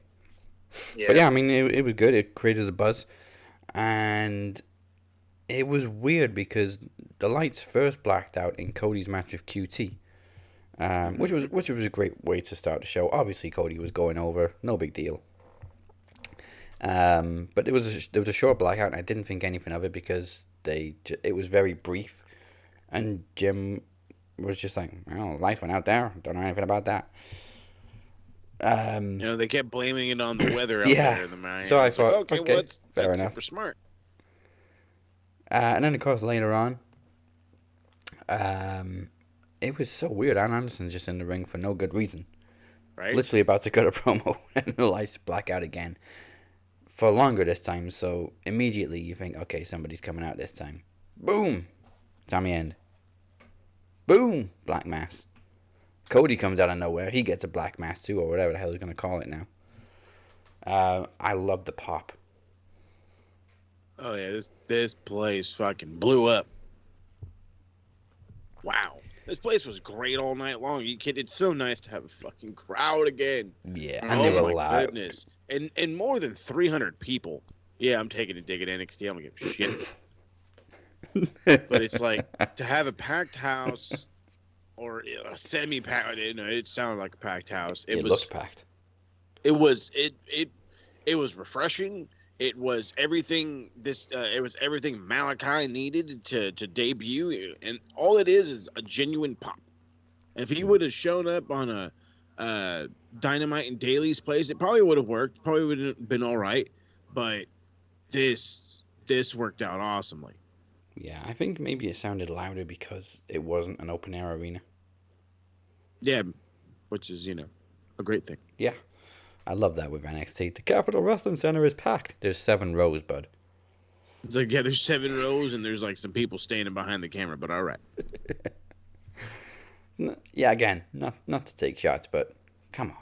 Yeah. But yeah, I mean, it was good. It created a buzz. And it was weird because the lights first blacked out in Cody's match with QT. Which was a great way to start the show. Obviously, Cody was going over. No big deal. But there was a short blackout, and I didn't think anything of it because it was very brief. And Jim was just like, well, the lights went out there. Don't know anything about that. They kept blaming it on the weather out yeah. there in the Miami. So I thought, okay, well, fair that's enough. super smart. And then, of course, later on, it was so weird. Arn Anderson's just in the ring for no good reason. Right. Literally about to cut a promo, and the lights black out again. For longer this time, so immediately you think, okay, somebody's coming out this time. Boom! Tommy End. Boom! Black mass. Cody comes out of nowhere. He gets a black mass too, or whatever the hell he's going to call it now. I love the pop. Oh yeah, this place fucking blew up. Wow. This place was great all night long. You kid, it's so nice to have a fucking crowd again. Yeah, and they were loud. Goodness. And more than 300 people. Yeah, I'm taking a dig at NXT. I don't give a shit. But it's like to have a packed house or a semi-packed. It sounded like a packed house. It looked packed. It was refreshing. It was everything. It was everything Malakai needed to debut, and all it is a genuine pop. If he would have shown up on a Dynamite and Daly's place, it probably would have worked. Probably would have been all right. But this worked out awesomely. Yeah, I think maybe it sounded louder because it wasn't an open air arena. Yeah, which is a great thing. Yeah. I love that with NXT. The Capitol Wrestling Center is packed. There's 7 rows, bud. It's like, yeah, there's 7 rows, and there's like some people standing behind the camera, but all right. Yeah, again, not to take shots, but come on,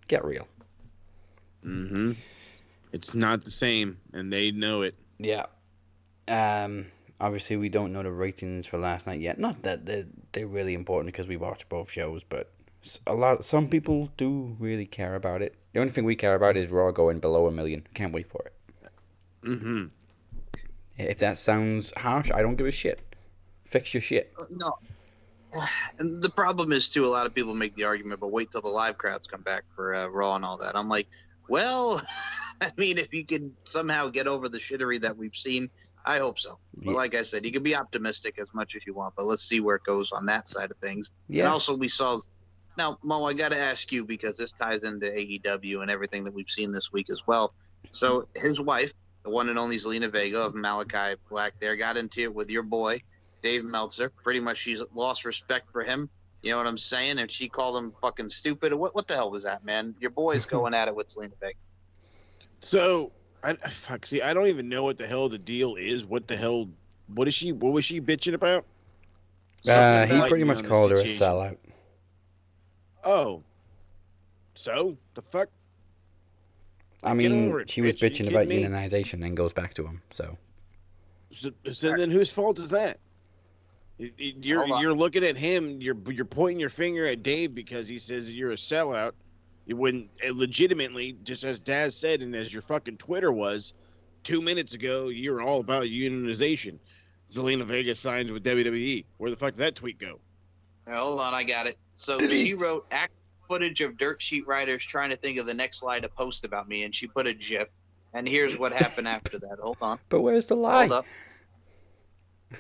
get real. Mm-hmm. It's not the same, and they know it. Yeah. Obviously, we don't know the ratings for last night yet. Not that they're really important because we watched both shows, but some people do really care about it. The only thing we care about is Raw going below 1 million. Can't wait for it. Mm-hmm. If that sounds harsh, I don't give a shit. Fix your shit. No. And the problem is, too, a lot of people make the argument, but wait till the live crowds come back for Raw and all that. I'm like, well, I mean, if you can somehow get over the shittery that we've seen, I hope so. But like I said, you can be optimistic as much as you want, but let's see where it goes on that side of things. Yeah. And also, we saw... Now, Mo, I got to ask you, because this ties into AEW and everything that we've seen this week as well. So his wife, the one and only Zelina Vega of Malakai Black there, got into it with your boy, Dave Meltzer. Pretty much she's lost respect for him. You know what I'm saying? And she called him fucking stupid. What the hell was that, man? Your boy's going at it with Zelina Vega. So, I don't even know what the hell the deal is. What was she bitching about? He pretty much called her a sellout. Oh. So? The fuck? I mean, she was bitching about unionization and goes back to him, so then whose fault is that? You're looking at him, you're pointing your finger at Dave because he says you're a sellout. When legitimately, just as Daz said and as your fucking Twitter was 2 minutes ago, you're all about unionization. Zelina Vega signs with WWE. Where the fuck did that tweet go? Hold on, I got it. So she wrote active footage of dirt sheet riders trying to think of the next lie to post about me, and she put a GIF. And here's what happened after that. Hold on. But where's the lie? Hold up.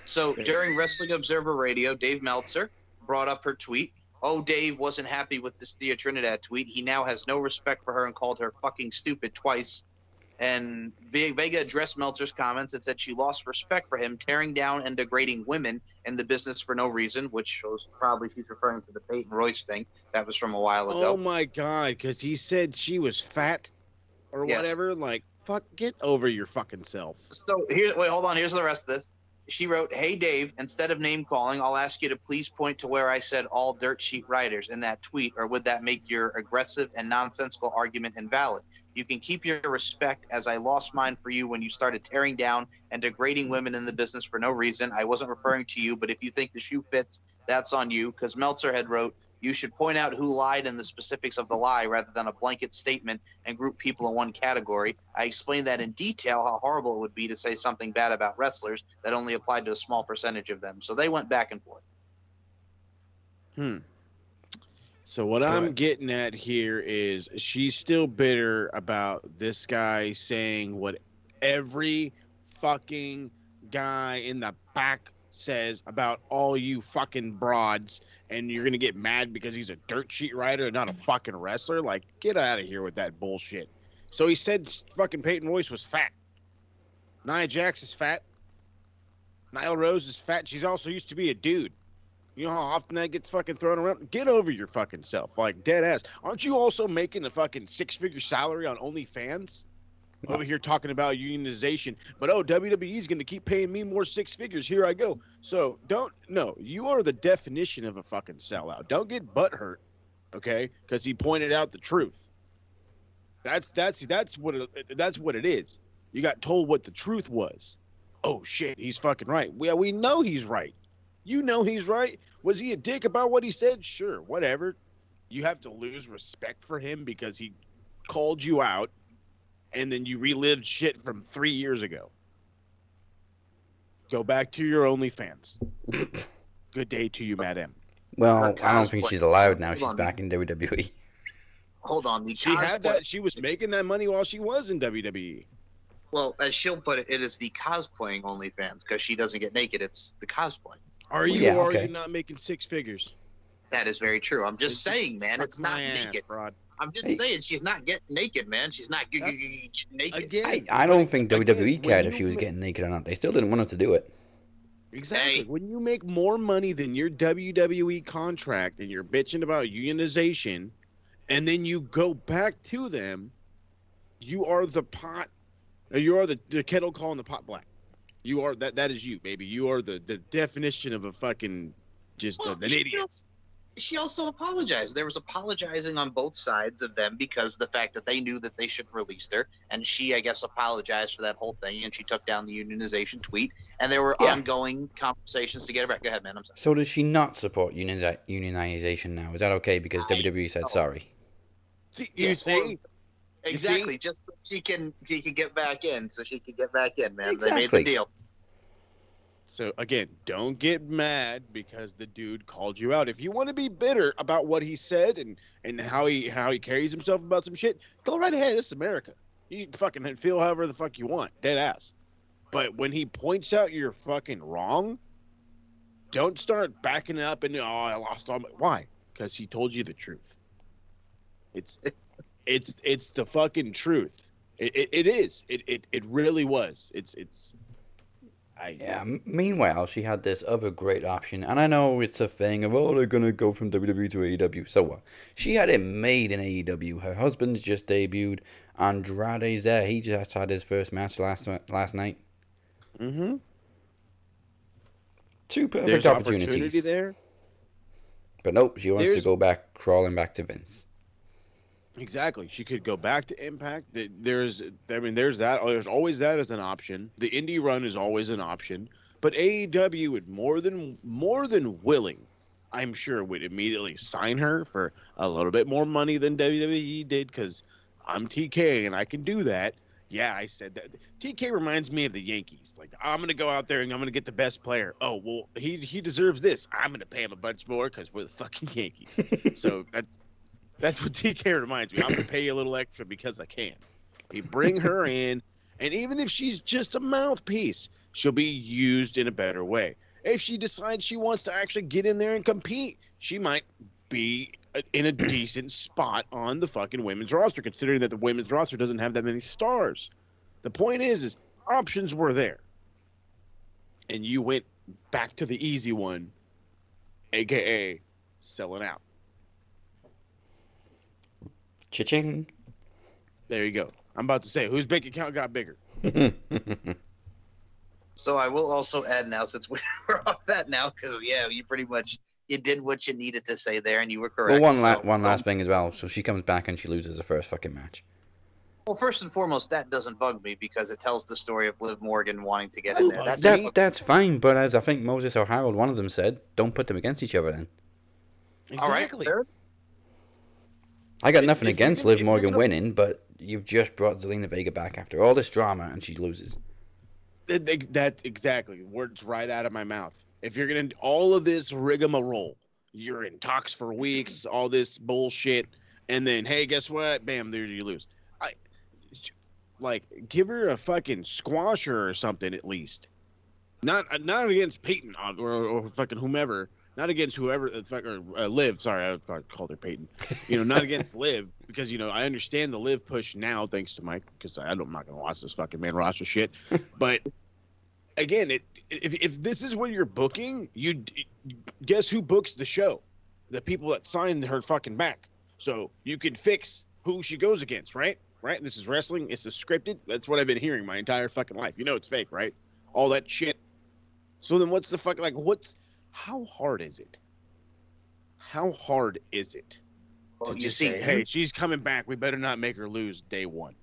So during Wrestling Observer Radio, Dave Meltzer brought up her tweet. Oh, Dave wasn't happy with this Thea Trinidad tweet. He now has no respect for her and called her fucking stupid twice. And Vega addressed Meltzer's comments and said she lost respect for him tearing down and degrading women in the business for no reason, which shows probably she's referring to the Peyton Royce thing. That was from a while ago. Oh, my God, because he said she was fat or whatever. Like, fuck, get over your fucking self. So, hold on. Here's the rest of this. She wrote, "Hey, Dave, instead of name calling, I'll ask you to please point to where I said all dirt sheet writers in that tweet, or would that make your aggressive and nonsensical argument invalid? You can keep your respect, as I lost mine for you when you started tearing down and degrading women in the business for no reason. I wasn't referring to you, but if you think the shoe fits, that's on you." Because Meltzer had wrote, "You should point out who lied and the specifics of the lie rather than a blanket statement and group people in one category. I explained that in detail how horrible it would be to say something bad about wrestlers that only applied to a small percentage of them." So they went back and forth. So what I'm getting at here is she's still bitter about this guy saying what every fucking guy in the back says about all you fucking broads, and you're gonna get mad because he's a dirt sheet writer and not a fucking wrestler. Like, get out of here with that bullshit. So he said fucking Peyton Royce was fat. Nia Jax is fat. Nyla Rose is fat. She's also used to be a dude. You know how often that gets fucking thrown around? Get over your fucking self. Like, dead ass. Aren't you also making a fucking 6-figure salary on OnlyFans? Over here talking about unionization. But, WWE's going to keep paying me more 6 figures. Here I go. So, you are the definition of a fucking sellout. Don't get butthurt, okay? Because he pointed out the truth. That's what it is. You got told what the truth was. Oh, shit, he's fucking right. Well, we know he's right. You know he's right. Was he a dick about what he said? Sure, whatever. You have to lose respect for him because he called you out, and then you relived shit from 3 years ago. Go back to your OnlyFans. Good day to you, madam. Well, I don't think she's allowed now. She's back in WWE. Hold on. She had that. She was making that money while she was in WWE. Well, as she'll put it, it is the cosplaying OnlyFans because she doesn't get naked. It's the cosplay. Are you or are you not making 6 figures? That is very true. I'm just saying, man, it's not naked. I'm just saying she's not getting naked, man. She's not naked. Again, I don't think WWE cared if she was getting naked or not. They still didn't want her to do it. Exactly. When you make more money than your WWE contract and you're bitching about unionization, and then you go back to them, you are the pot. You are the kettle calling the pot black. You are that is you, baby. You are the definition of a fucking an idiot. She also apologized. There was apologizing on both sides of them because the fact that they knew that they shouldn't release her, and she, I guess, apologized for that whole thing, and she took down the unionization tweet, and there were ongoing conversations to get her back. Go ahead, man. I'm sorry. So does she not support unionization now? Is that okay because WWE said sorry? Exactly, just so she can get back in, man. Exactly. They made the deal. So again, don't get mad because the dude called you out. If you want to be bitter about what he said and how he carries himself about some shit, go right ahead. This is America. You can fucking feel however the fuck you want, dead ass. But when he points out you're fucking wrong, don't start backing up and I lost all my. Why? Because he told you the truth. It's the fucking truth. It is. It really was. Meanwhile, she had this other great option, and I know it's a thing of they're gonna go from WWE to AEW. So what? She had it made in AEW. Her husband's just debuted. Andrade's there. He just had his first match last night. Mm-hmm. Two perfect There's opportunities. Opportunity there. But nope, she wants to go back, crawling back to Vince. Exactly. She could go back to Impact. There's that. There's always that as an option. The indie run is always an option. But AEW would more than willing, I'm sure, would immediately sign her for a little bit more money than WWE did because I'm TK and I can do that. Yeah, I said that. TK reminds me of the Yankees. Like, I'm going to go out there and I'm going to get the best player. Oh, well, he deserves this. I'm going to pay him a bunch more because we're the fucking Yankees. So that's what TK reminds me. I'm going to pay you a little extra because I can. You bring her in, and even if she's just a mouthpiece, she'll be used in a better way. If she decides she wants to actually get in there and compete, she might be in a decent spot on the fucking women's roster, considering that the women's roster doesn't have that many stars. The point is options were there. And you went back to the easy one, a.k.a. selling out. Cha-ching. There you go. I'm about to say, whose bank account got bigger? So I will also add now, since we're off that now, because, you did what you needed to say there, and you were correct. Well, one last thing as well. So she comes back and she loses her first fucking match. Well, first and foremost, that doesn't bug me because it tells the story of Liv Morgan wanting to get in there. That's fine, but as I think Moses or Harold, one of them said, don't put them against each other then. Exactly. All right. I got nothing against Liv Morgan winning, but you've just brought Zelina Vega back after all this drama and she loses. That exactly. Words right out of my mouth. If you're going to all of this rigmarole, you're in talks for weeks, all this bullshit, and then, hey, guess what? Bam, there you lose. Give her a fucking squasher or something at least. Not against Peyton or fucking whomever. Not against whoever, Liv. Sorry, I called her Peyton. Not against Liv because I understand the Liv push now thanks to Mike because I'm not gonna watch this fucking main roster shit. But again, if this is what you're booking, you guess who books the show? The people that signed her fucking back. So you can fix who she goes against, right? Right? This is wrestling. It's scripted. That's what I've been hearing my entire fucking life. It's fake, right? All that shit. So then what's the fuck? How hard is it? How hard is it? Well, to say, hey, she's coming back. We better not make her lose day one.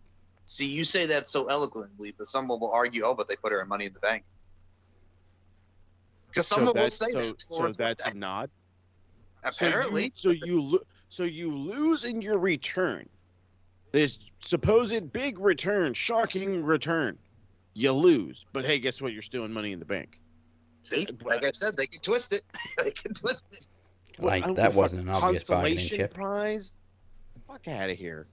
See, you say that so eloquently, but someone will argue, but they put her in Money in the Bank. Because someone will say that. So that's a nod? Apparently. So you lose in your return. This supposed big return, shocking return. You lose. But hey, guess what? You're still in Money in the Bank. See, like I said, they can twist it. They can twist it. That wasn't an obvious bargaining chip. Prize? Fuck out of here.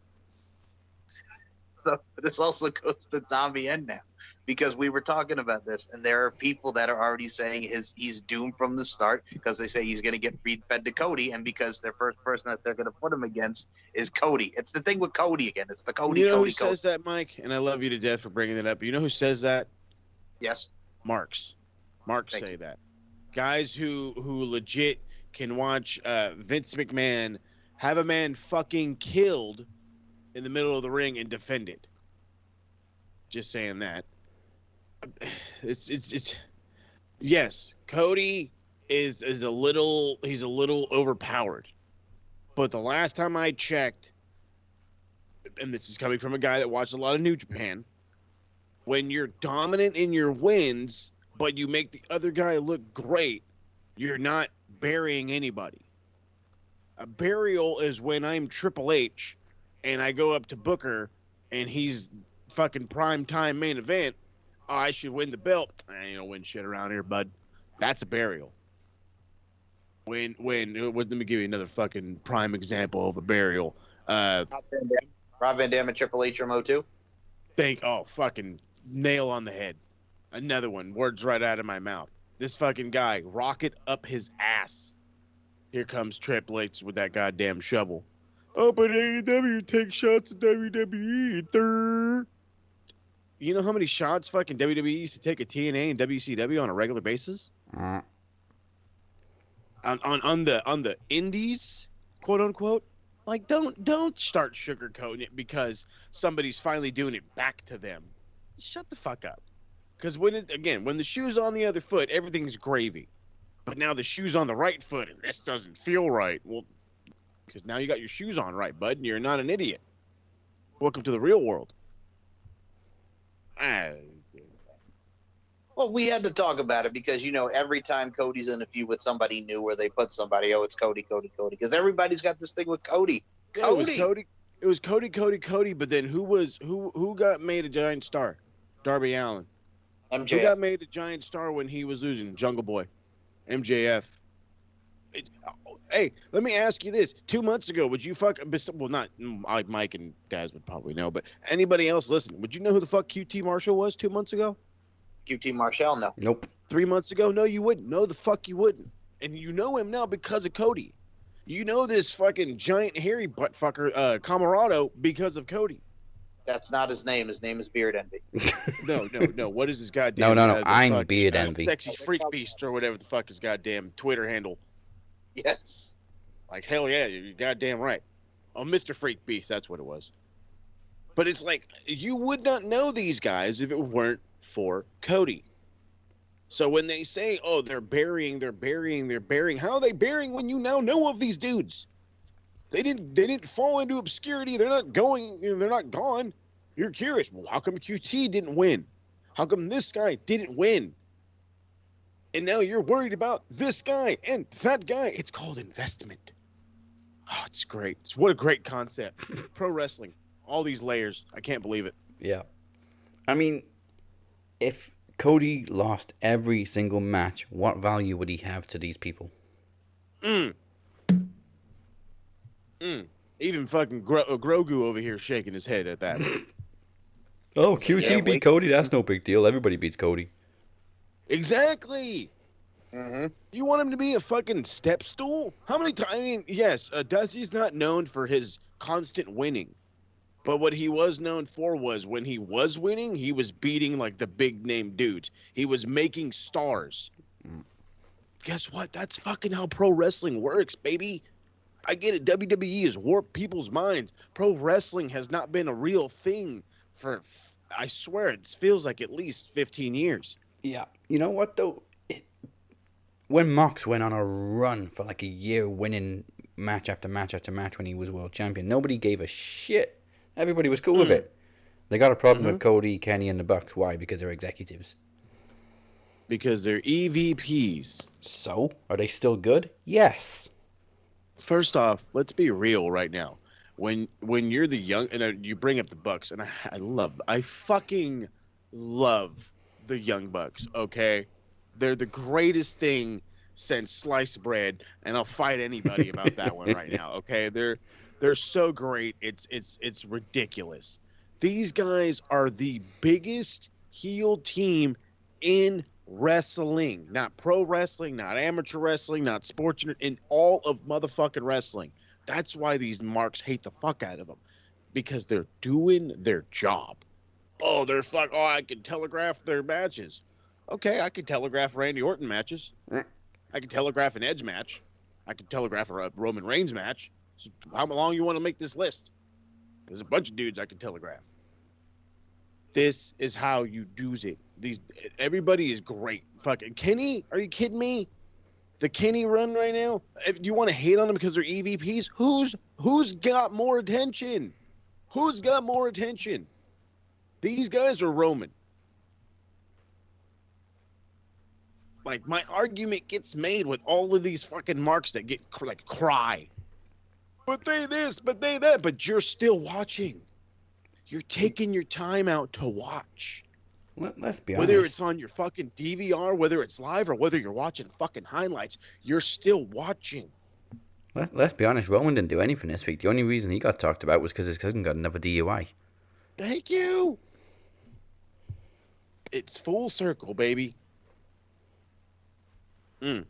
So this also goes to Tommy N now, because we were talking about this, and there are people that are already saying he's doomed from the start because they say he's going to get fed to Cody, and because their first person that they're going to put him against is Cody. It's the thing with Cody again. It's the Cody. Who says that, Mike? And I love you to death for bringing that up. But you know who says that? Yes. Marks say that. Guys who legit can watch Vince McMahon have a man fucking killed in the middle of the ring and defend it. Just saying that. It's yes, Cody is a little overpowered. But the last time I checked, and this is coming from a guy that watched a lot of New Japan, when you're dominant in your wins, but you make the other guy look great, you're not burying anybody. A burial is when I'm Triple H and I go up to Booker and he's fucking prime time main event. Oh, I should win the belt. I ain't gonna win shit around here, bud. That's a burial. When let me give you another fucking prime example of a burial. Rob Van Dam and Triple H from 02. Fucking nail on the head. Another one. Words right out of my mouth. This fucking guy, rocket up his ass. Here comes Triple H with that goddamn shovel. Oh, but AEW takes shots at WWE. You know how many shots fucking WWE used to take at TNA and WCW on a regular basis? On the indies, quote unquote. Don't start sugarcoating it because somebody's finally doing it back to them. Shut the fuck up. Because when the shoe's on the other foot, everything's gravy. But now the shoe's on the right foot, and this doesn't feel right. Well, because now you got your shoes on right, bud, and you're not an idiot. Welcome to the real world. Well, we had to talk about it because, every time Cody's in a feud with somebody new where they put somebody, it's Cody. Because everybody's got this thing with Cody. It was Cody. But then who got made a giant star? Darby Allin. MJF. Who got made a giant star when he was losing? Jungle Boy. MJF. Hey, let me ask you this. 2 months ago, would you not Mike and Daz would probably know, but anybody else listening, would you know who the fuck QT Marshall was 2 months ago? QT Marshall, no. Nope. 3 months ago? No, you wouldn't. No, the fuck you wouldn't. And you know him now because of Cody. You know this fucking giant hairy butt fucker, Camarado, because of Cody. That's not his name. His name is Beard Envy. No. What is his goddamn? No. The I'm fuck, Beard Envy. Sexy Freak Beast or whatever the fuck his goddamn Twitter handle. Yes. Like, hell yeah, you're goddamn right. Oh, Mr. Freak Beast, that's what it was. But it's like, you would not know these guys if it weren't for Cody. So when they say, oh, they're burying, how are they burying when you now know of these dudes? They didn't fall into obscurity. They're not gone. You're curious. Well, how come QT didn't win? How come this guy didn't win? And now you're worried about this guy and that guy. It's called investment. Oh, it's great. What a great concept. Pro wrestling. All these layers. I can't believe it. Yeah. I mean, if Cody lost every single match, what value would he have to these people? Even fucking Grogu over here shaking his head at that. Oh, QT beat Cody? That's no big deal. Everybody beats Cody. Exactly. Mm-hmm. You want him to be a fucking step stool? How many times? I mean, yes, Dusty's not known for his constant winning. But what he was known for was when he was winning, he was beating like the big name dudes. He was making stars. Guess what? That's fucking how pro wrestling works, baby. I get it. WWE has warped people's minds. Pro wrestling has not been a real thing for, I swear, it feels like at least 15 years. Yeah. You know what, though? When Mox went on a run for like a year, winning match after match after match when he was world champion, nobody gave a shit. Everybody was cool with it. They got a problem with Cody, Kenny, and the Bucks. Why? Because they're executives. Because they're EVPs. So, are they still good? Yes. First off, let's be real right now. When you're the young, and you bring up the Bucks, and I fucking love the Young Bucks. Okay, they're the greatest thing since sliced bread, and I'll fight anybody about that one right now. Okay, they're so great. It's ridiculous. These guys are the biggest heel team in wrestling, not pro wrestling, not amateur wrestling, not sports, in all of motherfucking wrestling. That's why these marks hate the fuck out of them, because they're doing their job. Oh, I can telegraph their matches. Okay, I can telegraph Randy Orton matches. I can telegraph an Edge match. I can telegraph a Roman Reigns match. So how long you want to make this list? There's a bunch of dudes I can telegraph. This is how you do it. Everybody is great. Fucking Kenny, are you kidding me? The Kenny run right now. If you want to hate on them because they're EVPs, who's got more attention? Who's got more attention? These guys are Roman. Like, my argument gets made with all of these fucking marks that get like cry. But they this, but they that. But you're still watching. You're taking your time out to watch. Let's be honest. Whether it's on your fucking DVR, whether it's live, or whether you're watching fucking highlights, you're still watching. Let's be honest. Roman didn't do anything this week. The only reason he got talked about was because his cousin got another DUI. Thank you. It's full circle, baby. Man,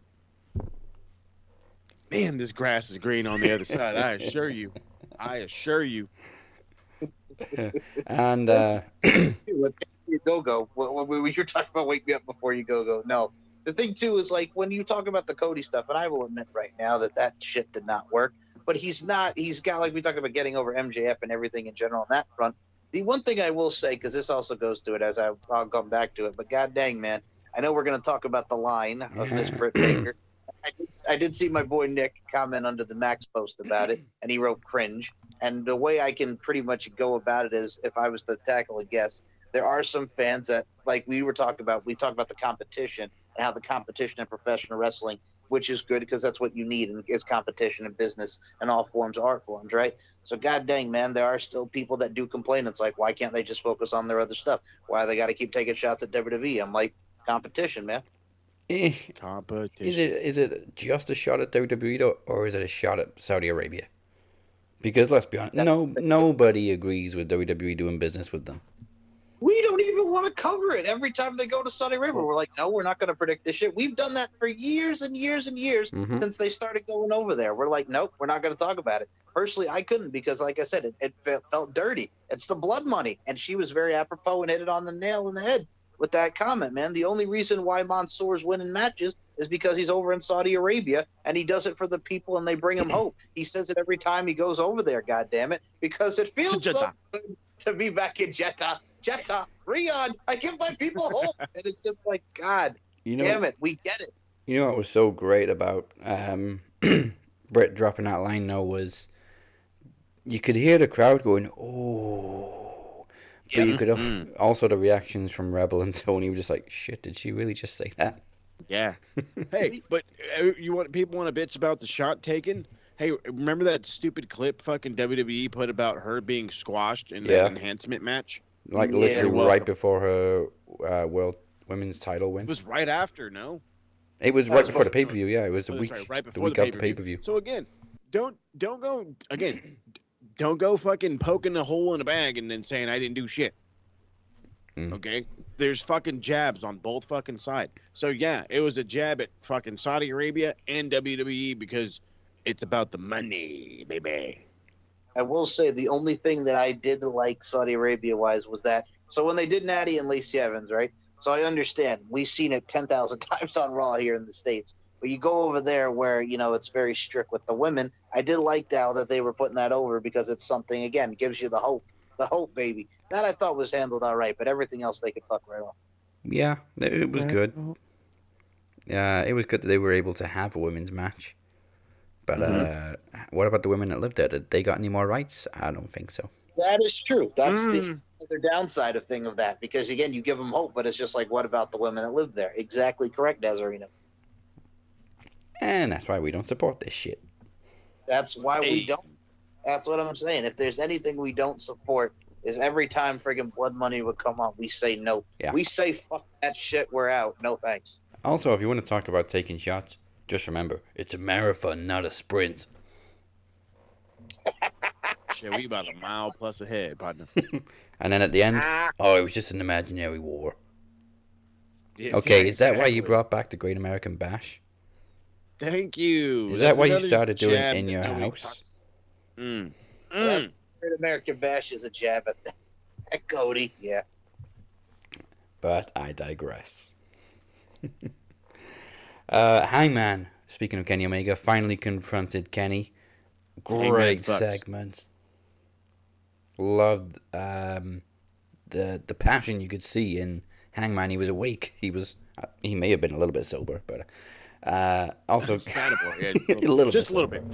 this grass is green on the other side. I assure you. And you go. When you're talking about wake me up before you go. No, the thing too is like when you talk about the Cody stuff, and I will admit right now that shit did not work. But he's got, like we talked about, getting over MJF and everything in general on that front. The one thing I will say, because this also goes to it, as I'll come back to it, but god dang, man, I know we're going to talk about the line of Miss Britt Baker. I did see my boy Nick comment under the Max post about it, and he wrote cringe. And the way I can pretty much go about it is, if I was to tackle a guest, there are some fans that, like we talked about the competition and how the competition in professional wrestling, which is good because that's what you need is competition in business and all forms of art forms, right? So god dang, man, there are still people that do complain. It's like, why can't they just focus on their other stuff? Why they got to keep taking shots at WWE? I'm like, competition, man. Competition. Is it just a shot at WWE though, or is it a shot at Saudi Arabia? Because let's be honest, nobody agrees with WWE doing business with them. We don't even want to cover it every time they go to Saudi Arabia. We're like, no, we're not going to predict this shit. We've done that for years and years and years since they started going over there. We're like, nope, we're not going to talk about it. Personally, I couldn't because, like I said, it felt dirty. It's the blood money. And she was very apropos and hit it on the nail in the head with that comment, man. The only reason why Mansoor's winning matches is because he's over in Saudi Arabia and he does it for the people and they bring him hope. He says it every time he goes over there, goddammit, because it feels so good to be back in Jeddah, Riyadh. I give my people hope. And it's just like, God damn it, we get it. You know what was so great about Britt dropping that line, though, was you could hear the crowd going, oh. But you could also the reactions from Rebel and Tony were just like, shit, did she really just say that? Yeah. Hey, but people want to bitch about the shot taken? Hey, remember that stupid clip fucking WWE put about her being squashed in that enhancement match? Like literally right before her World Women's title win. It was right after, no? It was right before the pay-per-view, yeah. It was the week, right the before week the of the pay-per-view. So again, don't go fucking poking a hole in a bag and then saying I didn't do shit. Okay? There's fucking jabs on both fucking sides. So yeah, it was a jab at fucking Saudi Arabia and WWE because it's about the money, baby. I will say the only thing that I did like Saudi Arabia-wise was that, so when they did Natty and Lacey Evans, right? So I understand. We've seen it 10,000 times on Raw here in the States. But you go over there where, it's very strict with the women. I did like now that they were putting that over because it's something, again, gives you the hope. The hope, baby. That I thought was handled all right, but everything else they could fuck right off. Yeah, it was good. Yeah, it was good that they were able to have a women's match. But what about the women that lived there? Did they got any more rights? I don't think so. That is true. That's the other downside of that. Because, again, you give them hope, but it's just like, what about the women that lived there? Exactly correct, Desiree. And that's why we don't support this shit. That's why we don't. That's what I'm saying. If there's anything we don't support, is every time friggin' blood money would come up, we say no. Yeah. We say, fuck that shit, we're out. No thanks. Also, if you want to talk about taking shots, just remember, it's a marathon, not a sprint. Shit, we about a mile plus ahead, partner. And then at the end, it was just an imaginary war. Yeah, okay, is that why you brought back the Great American Bash? Thank you. Is that what you started doing in your house? Great American Bash is a jab at Cody, yeah. But I digress. Hangman, speaking of Kenny Omega, finally confronted Kenny. Great segment. Loved the passion you could see in Hangman. He was awake. He may have been a little bit sober, but also kind of a little bit.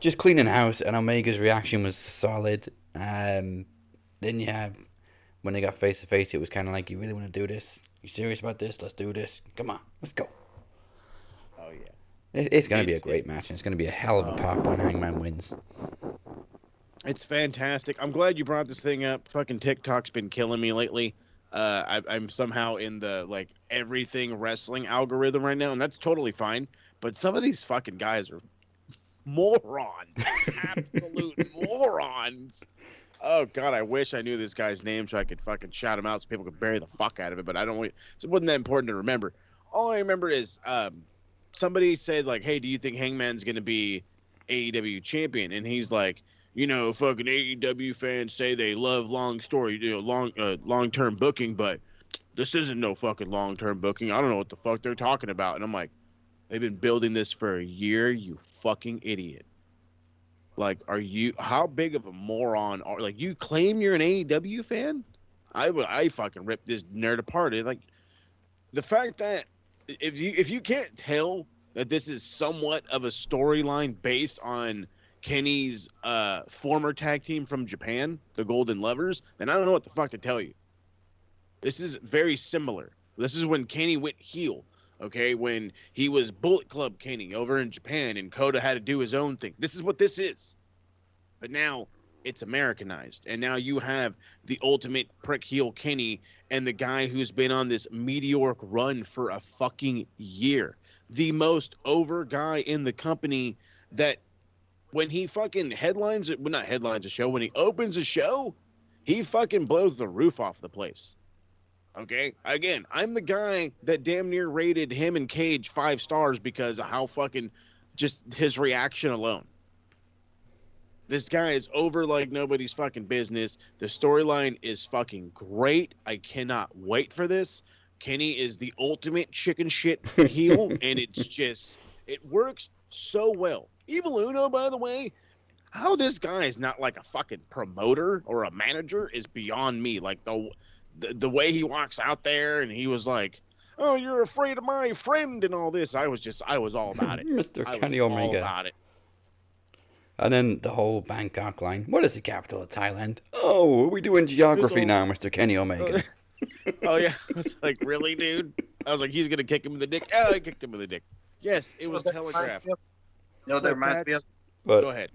Just cleaning house, and Omega's reaction was solid. Then when they got face to face, it was kind of like, you really want to do this? You serious about this? Let's do this. Come on, let's go. Oh yeah, it's going to be a great match, and it's going to be a hell of a pop when Hangman wins. It's fantastic. I'm glad you brought this thing up. Fucking TikTok's been killing me lately. I'm somehow in the everything wrestling algorithm right now, and that's totally fine. But some of these fucking guys are morons, absolute morons. Oh God, I wish I knew this guy's name so I could fucking shout him out so people could bury the fuck out of it. But I don't. It wasn't that important to remember. All I remember is somebody said hey, do you think Hangman's gonna be AEW champion? And he's like, fucking AEW fans say they love long-term booking, but this isn't no fucking long-term booking. I don't know what the fuck they're talking about. And I'm like, they've been building this for a year, you fucking idiot. How big of a moron are you claim you're an AEW fan? I fucking rip this nerd apart. The fact that if you can't tell that this is somewhat of a storyline based on Kenny's former tag team from Japan, the Golden Lovers, then I don't know what the fuck to tell you. This is very similar. This is when Kenny went heel. Okay, when he was Bullet Club Kenny over in Japan and Kota had to do his own thing. This is what this is. But now it's Americanized. And now you have the ultimate prick heel Kenny and the guy who's been on this meteoric run for a fucking year. The most over guy in the company that when he fucking headlines it, well, not headlines a show, when he opens a show, he fucking blows the roof off the place. Okay, again, I'm the guy that damn near rated him and Cage 5 stars because of how fucking just his reaction alone. This guy is over like nobody's fucking business. The storyline is fucking great. I cannot wait for this. Kenny is the ultimate chicken shit heel, and it works so well. Evil Uno, by the way, how this guy is not like a fucking promoter or a manager is beyond me. Like the way he walks out there and he was like, "Oh, you're afraid of my friend," and all this. I was all about it. Mr. I Kenny was Omega. all about it. And then the whole Bangkok line. What is the capital of Thailand? Oh, are we doing geography now, Mr. Kenny Omega? Oh yeah, I was like, really, dude? I was like, he's gonna kick him in the dick. Oh, I kicked him in the dick. Yes, it was telegraphed. You know what that reminds me of? But, Go ahead.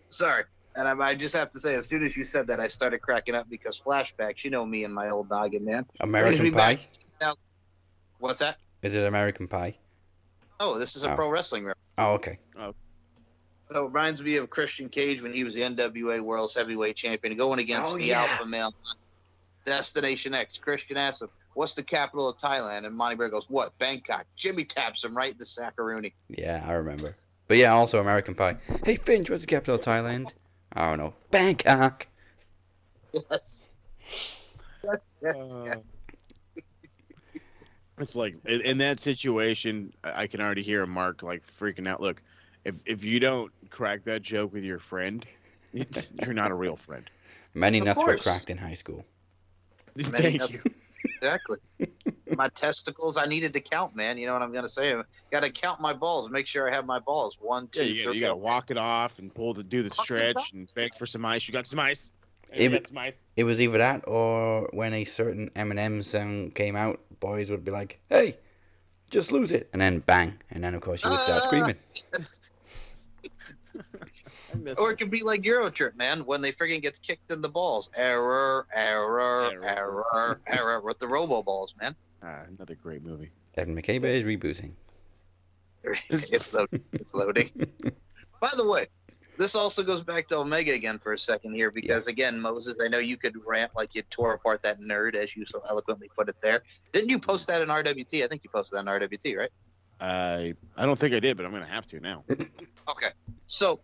Sorry. And I just have to say, as soon as you said that, I started cracking up because flashbacks, you know me and my old noggin, man. American Pie? What's that? Is it American Pie? Oh, this is a pro wrestling reference. Oh, okay. Oh. So it reminds me of Christian Cage when he was the NWA World's Heavyweight Champion going against the Alpha Male. Destination X. Christian asks him, "What's the capital of Thailand?" And Monty Bear goes, "What? Bangkok." Jimmy taps him right in the sackaroonie. Yeah, I remember. But yeah, also American Pie. Hey, Finch, what's the capital of Thailand? I don't know. Bangkok. Yes. Yes. It's like in that situation, I can already hear Mark like freaking out. Look, if you don't crack that joke with your friend, you're not a real friend. Many Of nuts were course. cracked in high school. Thank you. Exactly. My testicles, I needed to count, man. You know what I'm gonna say? Got to count my balls. Make sure I have my balls. 1, 2, Yeah, 3. you gotta walk it off and do the stretch and beg for some ice. You got some ice. You got some ice. It was either that or when a certain Eminem song came out, boys would be like, "Hey, just lose it," and then bang, and then of course you would start screaming. Or it could be like Eurotrip, man, when they friggin' gets kicked in the balls. Error with the Robo balls, man. Another great movie. Evan McCabe is rebooting. It's loading. It's loading. By the way, this also goes back to Omega again for a second here, because again, Moses, I know you could rant like you tore apart that nerd, as you so eloquently put it there. Didn't you post that in RWT? I think you posted that in RWT, right? I don't think I did, but I'm gonna have to now. Okay, so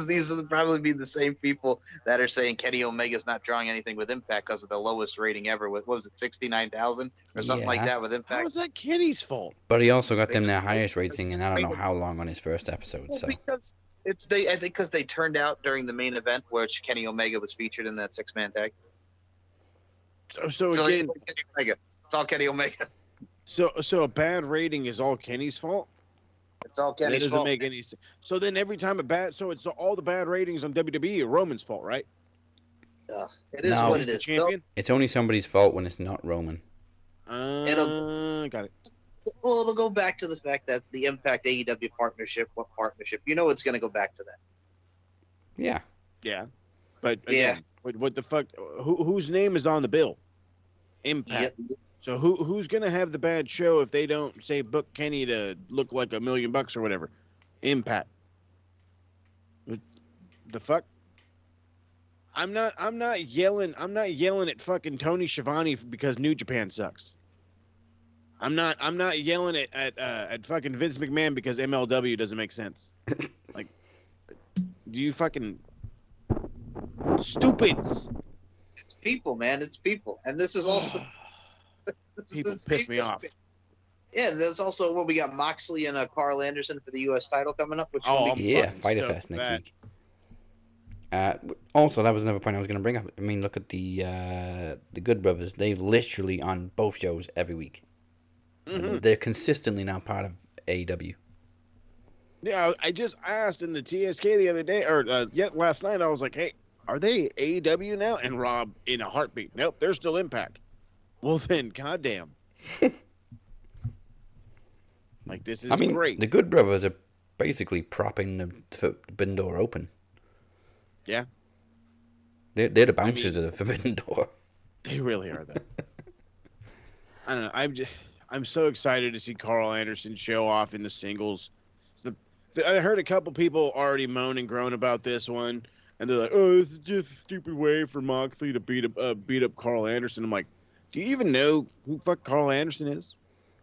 these will probably be the same people that are saying Kenny Omega's not drawing anything with Impact because of the lowest rating ever. What was it, 69,000 or something like that with Impact? How is that Kenny's fault? But he also got them their highest rating, and I don't know how long on his first episode. So Because I think because they turned out during the main event, which Kenny Omega was featured in that 6-man tag. So again, Kenny Omega. It's all Kenny Omega. So a bad rating is all Kenny's fault. It's all Kenny's That doesn't fault. make any sense. So then every time it's all the bad ratings on WWE are Roman's fault, right? It is No. what it is. Champion? it's only somebody's fault when it's not Roman. Got it. Well, it'll go back to the fact that the Impact AEW partnership, what partnership? You know, it's going to go back to that. Yeah. Yeah, but again, what the fuck? Whose name is on the bill? Impact. Yeah. So who's gonna have the bad show if they don't say book Kenny to look like $1 million or whatever? Impact. The fuck? I'm not yelling at fucking Tony Schiavone because New Japan sucks. I'm not yelling at fucking Vince McMahon because MLW doesn't make sense. Like, do you fucking stupids? It's people, man. It's people. And this is also... People piss me off. Yeah, there's also we got Moxley and Carl Anderson for the U.S. title coming up. Which yeah, Fighter Fest next week. Also, that was another point I was going to bring up. I mean, look at the Good Brothers. They've literally on both shows every week. Mm-hmm. They're consistently now part of AEW. Yeah, I just asked in the TSK the other day, or last night. I was like, "Hey, are they AEW now?" And Rob, in a heartbeat, "Nope, they're still Impact." Well then, goddamn. Like, this is great. The Good Brothers are basically propping the Forbidden Door open. Yeah. They're the bouncers of the Forbidden Door. They really are, though. I don't know. I'm so excited to see Carl Anderson show off in the singles. I heard a couple people already moan and groan about this one, and they're like, "Oh, this is just a stupid way for Moxley to beat up Carl Anderson." I'm like, Do you even know who fuck Carl Anderson is?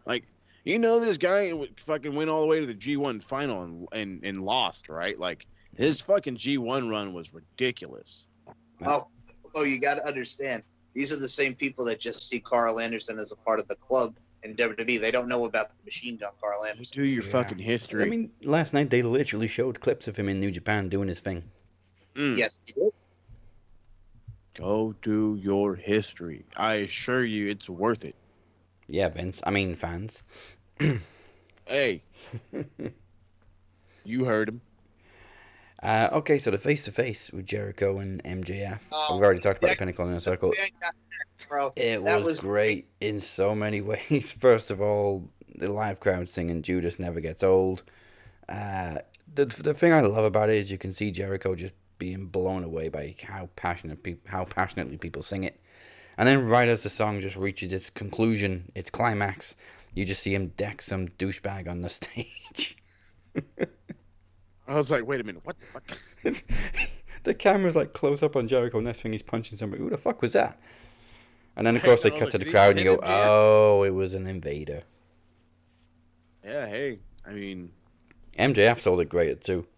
Like, you know this guy fucking went all the way to the G1 final and lost, right? Like, his fucking G1 run was ridiculous. Oh, you got to understand. These are the same people that just see Carl Anderson as a part of the club in WWE. They don't know about the machine gun Carl Anderson. Do your fucking history. I mean, last night they literally showed clips of him in New Japan doing his thing. Yes, he did. Go do your history. I assure you it's worth it. Yeah, Vince. I mean, fans. Hey. You heard him. Okay, so the face-to-face with Jericho and MJF. We've already talked about the Pinnacle in a Circle. It was great in so many ways. First of all, the live crowd singing Judas Never Gets Old. The thing I love about it is you can see Jericho just being blown away by how passionately people sing it. And then right as the song just reaches its conclusion, its climax, you just see him deck some douchebag on the stage. I was like, wait a minute, what the fuck? The camera's like close up on Jericho, next thing he's punching somebody. Who the fuck was that? And then of course they cut to the crowd and you go, oh, it was an invader. Yeah, hey, I mean... MJF sold it great too.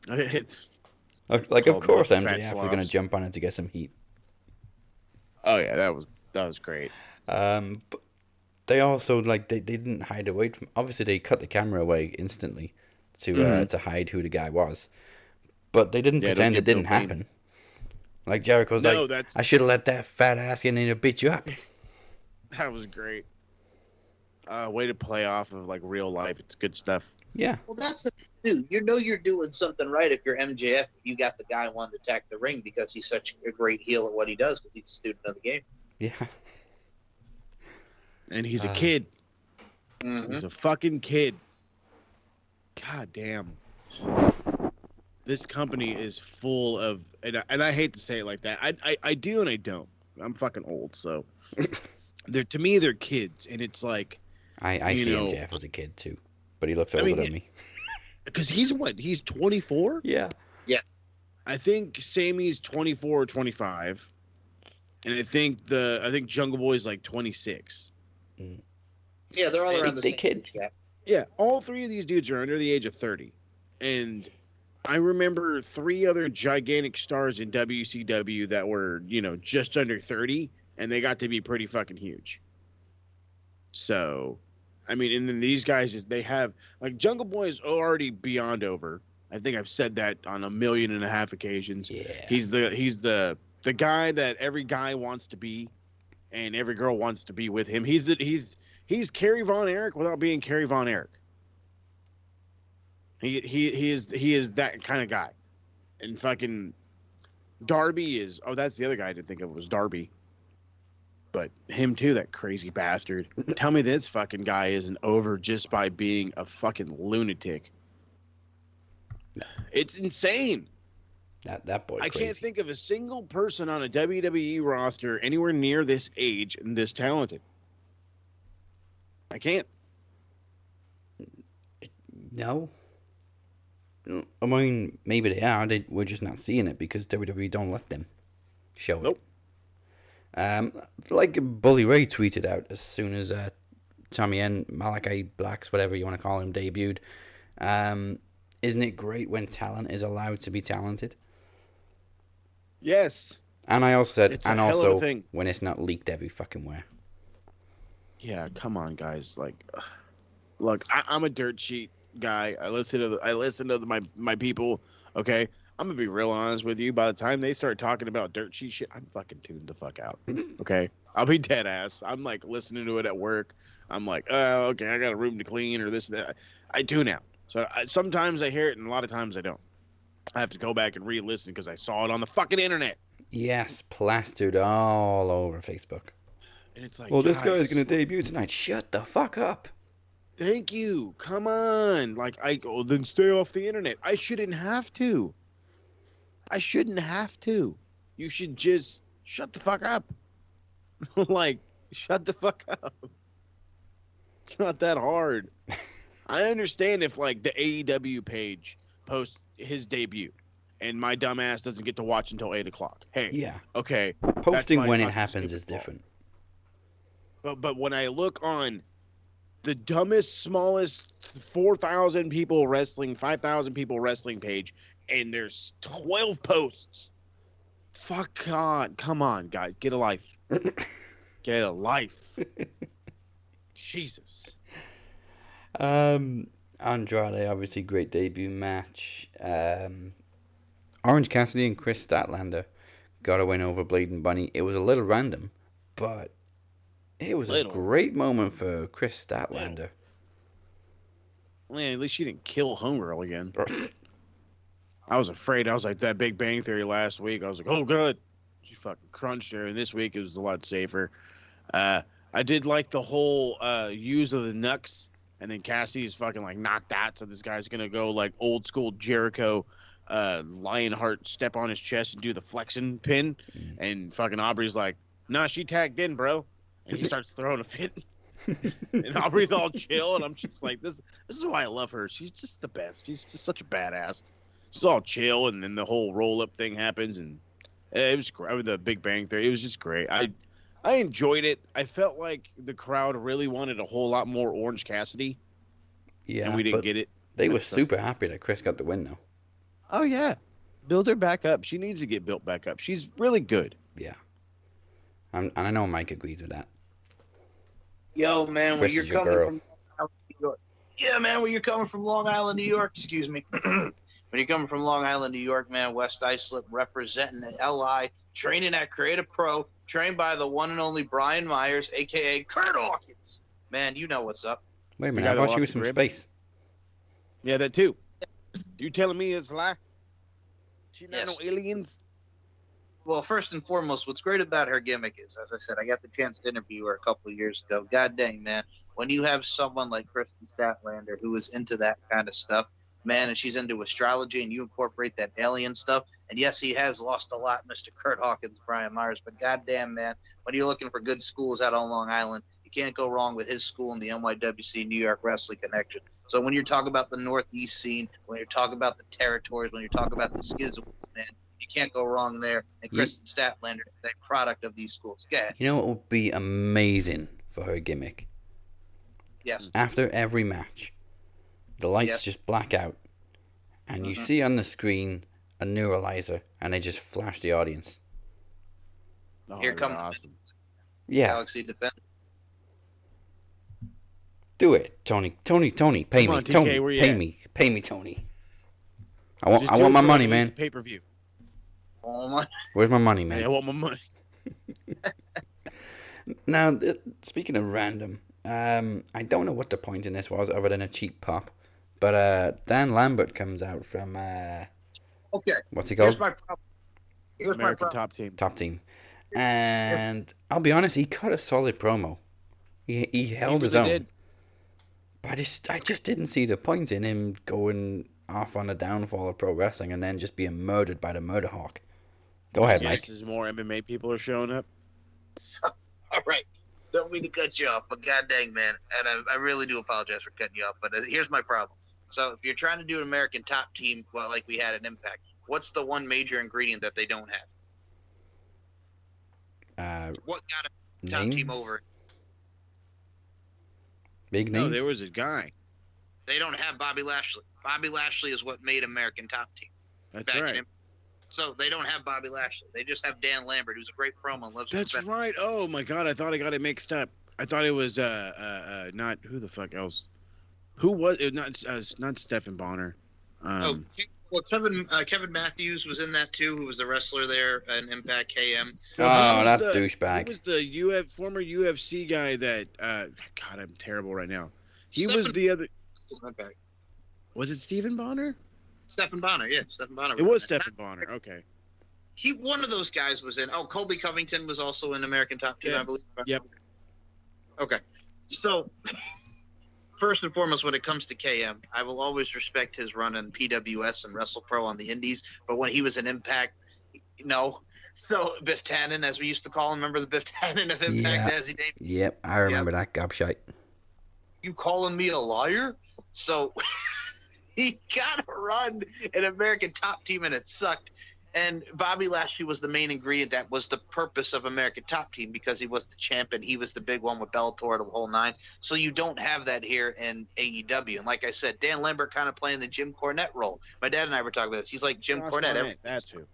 It's like, of course MJF was going to jump on it to get some heat. Oh yeah, that was great. But they also they didn't hide away from. Obviously, they cut the camera away instantly to hide who the guy was, but they didn't pretend it didn't happen. Like Jericho's I should have let that fat ass get in to beat you up. That was great. Way to play off of like real life. It's good stuff. Yeah. Well, that's the thing, too. You know you're doing something right if you're MJF. You got the guy wanting to attack the ring because he's such a great heel at what he does because he's a student of the game. Yeah. And he's a kid. He's a fucking kid. God damn. This company is full of, and I hate to say it like that. I do and I don't. I'm fucking old, so to me they're kids, and it's like I see MJF as a kid too. But he looks older than me. Because he's 24? Yeah. Yes. I think Sammy's 24 or 25. And I think Jungle Boy's like 26. Yeah, they're all around the same kids. Yeah, all three of these dudes are under the age of 30. And I remember 3 other gigantic stars in WCW that were, just under 30, and they got to be pretty fucking huge. So, I mean, and then these guys, they have, like, Jungle Boy is already beyond over. I think I've said that on 1.5 million occasions. Yeah. He's the guy that every guy wants to be, and every girl wants to be with him. He's Kerry Von Erich without being Kerry Von Erich. He is that kind of guy. And fucking Darby is, that's the other guy I didn't think of was Darby. But him too, that crazy bastard. Tell me this fucking guy isn't over just by being a fucking lunatic. It's insane. That boy. I can't think of a single person on a WWE roster anywhere near this age and this talented. I can't. No. I mean, maybe they are. We're just not seeing it because WWE don't let them show it. Nope. Like Bully Ray tweeted out as soon as Tommy and Malakai Blacks, whatever you want to call him, debuted. Isn't it great when talent is allowed to be talented? Yes. And I also said, it's and a hell also of a thing. When it's not leaked every fucking where. Yeah, come on, guys. Like, look, I'm a dirt sheet guy. I listen to my people. Okay, I'm gonna be real honest with you. By the time they start talking about dirt sheet shit, I'm fucking tuned the fuck out. Okay, I'll be dead ass. I'm like listening to it at work. I'm like, oh, okay, I got a room to clean or this and that. I tune out. So sometimes I hear it, and a lot of times I don't. I have to go back and re-listen because I saw it on the fucking internet. Yes, plastered all over Facebook. And it's like, well, this guy's gonna debut tonight. Shut the fuck up. Thank you. Come on. Like, then stay off the internet. I shouldn't have to. You should just shut the fuck up. Like, shut the fuck up. It's not that hard. I understand if, like, the AEW page posts his debut and my dumb ass doesn't get to watch until 8 o'clock. Hey, Yeah. okay. Posting when it fucking happens stupid is fault. different. But when I look on the dumbest, smallest 4,000 people wrestling, 5,000 people wrestling page, and there's 12 posts. Fuck on. Come on, guys. Get a life. Get a life. Jesus. Andrade, obviously great debut match. Orange Cassidy and Chris Statlander got a win over Blade and Bunny. It was a little random, but it was a great moment for Chris Statlander. Man, at least she didn't kill Homegirl again. I was afraid. I was like that Big Bang Theory last week. I was like, oh, good. She fucking crunched her. And this week it was a lot safer. I did like the whole use of the Nux. And then Cassie's fucking like knocked out. So this guy's going to go like old school Jericho Lionheart step on his chest and do the flexing pin. And fucking Aubrey's like, nah, she tagged in, bro. And he starts throwing a fit. And Aubrey's all chill. And I'm just like, this is why I love her. She's just the best. She's just such a badass. She's all chill. And then the whole roll up thing happens. And it was great. With the Big Bang Theory. It was just great. I enjoyed it. I felt like the crowd really wanted a whole lot more Orange Cassidy. Yeah, and we didn't get it. They were super happy that Chris got the win, though. Oh, yeah. Build her back up. She needs to get built back up. She's really good. Yeah. And I know Mike agrees with that. Yo, man, when Chris you're is your coming girl. from New York. Yeah, man, when you're coming from Long Island, New York, excuse me. When you're coming from Long Island, New York, man, West Islip representing the LI, training at Creative Pro, trained by the one and only Brian Myers, a.k.a. Kurt Hawkins. Man, you know what's up. Wait a minute, I thought she was from space. Yeah, that too. You telling me it's a lie? She not no aliens? Well, first and foremost, what's great about her gimmick is, as I said, I got the chance to interview her a couple of years ago. God dang, man. When you have someone like Kristen Statlander who is into that kind of stuff, man, and she's into astrology, and you incorporate that alien stuff, and yes, he has lost a lot, Mr. Kurt Hawkins, Brian Myers, but goddamn, man, when you're looking for good schools out on Long Island, you can't go wrong with his school and the NYWC New York Wrestling Connection. So when you're talking about the Northeast scene, when you're talking about the territories, when you're talking about the schism, man, you can't go wrong there. And Kristen Statlander is a product of these schools. Go ahead. You know what would be amazing for her gimmick? Yes. After every match, the lights just black out, and you see on the screen a neuralizer, and they just flash the audience. Oh, Here comes awesome. Yeah. Galaxy Defender. Do it, Tony. Pay Come me, on, TK, Tony. where you Pay at? me, Tony. I want my money, man. Pay-per-view. Where's my money, man? Yeah, I want my money. Now, speaking of random, I don't know what the point in this was other than a cheap pop, but Dan Lambert comes out from Okay. what's he called? Here's my problem. Here's American my problem. Top Team. And I'll be honest, he cut a solid promo. He held his really own. did. But I just didn't see the point in him going off on the downfall of pro wrestling and then just being murdered by the Murder Hawk. Go ahead, Mike. As more MMA people are showing up. All right. Don't mean to cut you off, but god dang, man. And I really do apologize for cutting you off. But here's my problem. So if you're trying to do an American Top Team, well, like we had an Impact, what's the one major ingredient that they don't have? What got a Top Team over? Big names? No, there was a guy. They don't have Bobby Lashley. Bobby Lashley is what made American Top Team. That's right. So they don't have Bobby Lashley. They just have Dan Lambert, who's a great promo and loves. That's right. Oh my God, I thought I got it mixed up. I thought it was not who the fuck else. Who was it? Not Stephen Bonner. Well, Kevin Matthews was in that too, who was the wrestler there in Impact KM. Oh, that douchebag. He was the former UFC guy that. God, I'm terrible right now. He was the other. Was it Stephen Bonner? Stephen Bonner, yeah, Stephen Bonner. It was Stephen Bonner. Okay. One of those guys was in. Oh, Colby Covington was also in American Top Team, I believe. Yep. Okay, so first and foremost, when it comes to KM, I will always respect his run in PWS and WrestlePro on the Indies. But when he was in Impact, no. So Biff Tannen, as we used to call him, remember the Biff Tannen of Impact as he named? Yep, I remember that gobshite. You calling me a liar? So He got a run in American Top Team, and it sucked. And Bobby Lashley was the main ingredient. That was the purpose of American Top Team, because he was the champ and he was the big one with Bellator, the whole nine. So you don't have that here in AEW. And like I said, Dan Lambert kind of playing the Jim Cornette role. My dad and I were talking about this. He's like Jim Cornette. That too.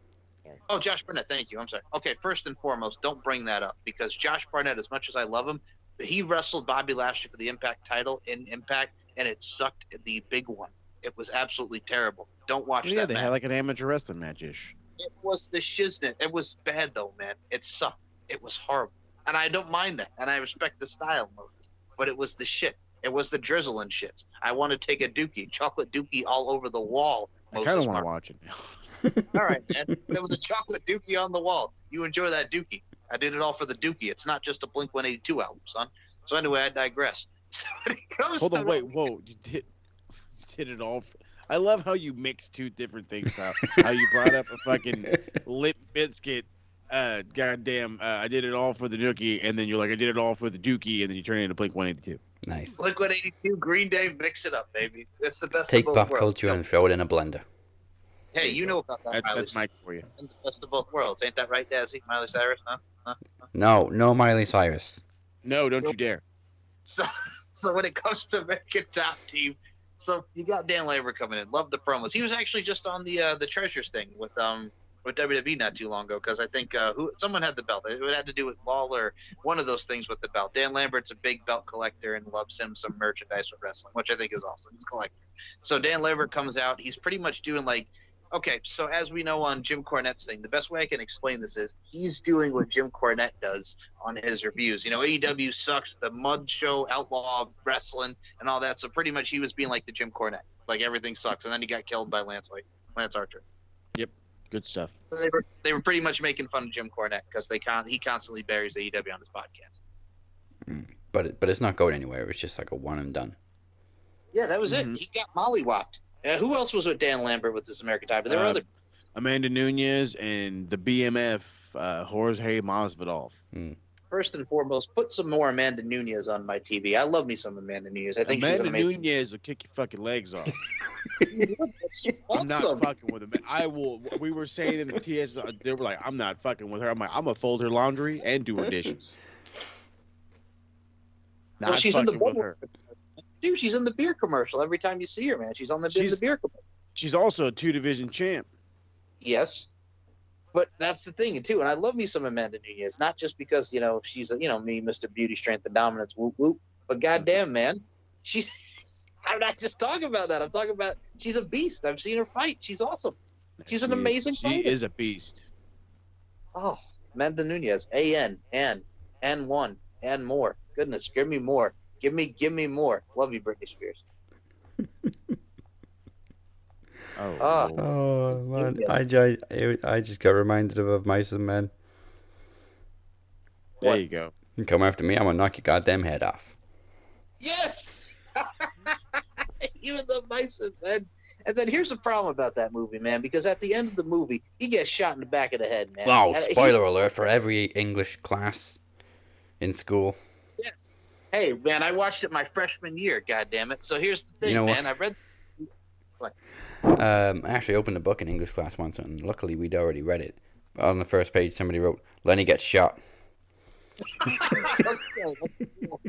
Oh, Josh Barnett. Thank you. I'm sorry. Okay, first and foremost, don't bring that up, because Josh Barnett, as much as I love him, he wrestled Bobby Lashley for the Impact title in Impact, and it sucked, the big one. It was absolutely terrible. Don't watch that. Yeah, they match. had like an amateur wrestling match-ish. It was the shiznit. It was bad, though, man. It sucked. It was horrible. And I don't mind that. And I respect the style, Moses. But it was the shit. It was the drizzle and shits. I want to take a dookie, chocolate dookie all over the wall. I kind of want to watch it now. All right, man. It was a chocolate dookie on the wall. You enjoy that dookie. I did it all for the dookie. It's not just a Blink-182 album, son. So anyway, I digress. So when it comes Hold to on, wait, whoa. You did it all. I love how you mix two different things out. How you brought up a fucking Lip Biscuit, goddamn, I did it all for the Dookie, and then you're like, I did it all for the Dookie, and then you turn it into Blink-182. Nice. Blink-182, Green Day, mix it up, baby. That's the best Take of both pop worlds. culture and throw it in a blender. Hey, you know about that, Miley. That's Mike for you. The best of both worlds. Ain't that right, Dazzy? Miley Cyrus, huh? No Miley Cyrus. No, don't you dare. So when it comes to American Top Team, so you got Dan Lambert coming in. Love the promos. He was actually just on the Treasures thing with WWE not too long ago, because I think someone had the belt. It had to do with Lawler, one of those things with the belt. Dan Lambert's a big belt collector and loves him some merchandise with wrestling, which I think is awesome. He's a collector. So Dan Lambert comes out. He's pretty much doing like, okay, so as we know on Jim Cornette's thing, the best way I can explain this is he's doing what Jim Cornette does on his reviews. You know, AEW sucks, the mud show, outlaw wrestling, and all that. So pretty much he was being like the Jim Cornette, like everything sucks. And then he got killed by Lance Archer. Yep, good stuff. So they were pretty much making fun of Jim Cornette because he constantly buries AEW on his podcast. But it's not going anywhere. It was just like a one and done. Yeah, that was it. He got mollywopped. Who else was with Dan Lambert with this American Top? But there were other. Amanda Nunes and the BMF, Jorge Masvidal. First and foremost, put some more Amanda Nunes on my TV. I love me some Amanda Nunes. I think she's Amanda amazing. Nunes will kick your fucking legs off. She's I'm awesome. not fucking with him. I will. We were saying in the TS, they were like, I'm not fucking with her. I'm like, I'm gonna fold her laundry and do her dishes. Well, Not she's in the fucking with her. Dude, she's in the beer commercial every time you see her, man. She's in the beer commercial. She's also a 2-division champ. Yes. But that's the thing, too. And I love me some Amanda Nunes, not just because, she's, me, Mr. Beauty, Strength, and Dominance, whoop, whoop. But goddamn, man, I'm not just talking about that. I'm talking about she's a beast. I've seen her fight. She's awesome. She's an amazing fighter. She is a beast. Oh, Amanda Nunes, N1, and more. Goodness, give me more. Give me more. Love you, Britney Spears. Oh man, I just got reminded of Mice and Men. There you go. You come after me, I'm gonna knock your goddamn head off. Yes! You and the Mice and Men. And then here's the problem about that movie, man, because at the end of the movie, he gets shot in the back of the head, man. Oh, spoiler alert for every English class in school. Yes. Hey, man, I watched it my freshman year, goddammit. So here's the thing, You know man. what? I read... What? I actually opened a book in English class once, and luckily we'd already read it. On the first page, somebody wrote, Lenny gets shot. Okay, that's cool.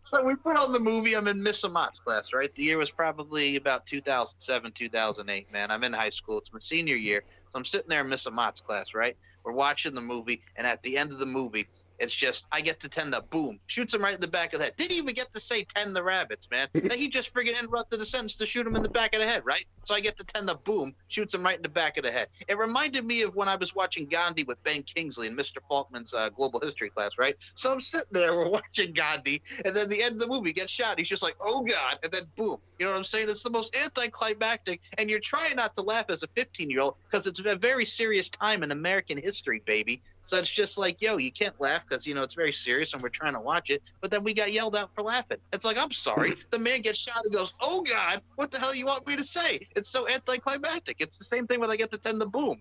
So we put on the movie. I'm in Miss Amat's class, right? The year was probably about 2007, 2008, man. I'm in high school. It's my senior year. So I'm sitting there in Miss Amat's class, right? We're watching the movie, and at the end of the movie, it's just, I get to tend the boom. Shoots him right in the back of the head. Didn't even get to say tend the rabbits, man. Then he just friggin' interrupted the sentence to shoot him in the back of the head, right? So I get to tend the boom. Shoots him right in the back of the head. It reminded me of when I was watching Gandhi with Ben Kingsley in Mr. Faulkman's global history class, right? So I'm sitting there, we're watching Gandhi, and then the end of the movie gets shot. He's just like, oh God, and then boom. You know what I'm saying? It's the most anticlimactic, and you're trying not to laugh as a 15-year-old because it's a very serious time in American history, baby. So it's just like, yo, you can't laugh because, it's very serious and we're trying to watch it. But then we got yelled out for laughing. It's like, I'm sorry. The man gets shot and goes, oh, God, what the hell you want me to say? It's so anticlimactic. It's the same thing when I get to tend the boom,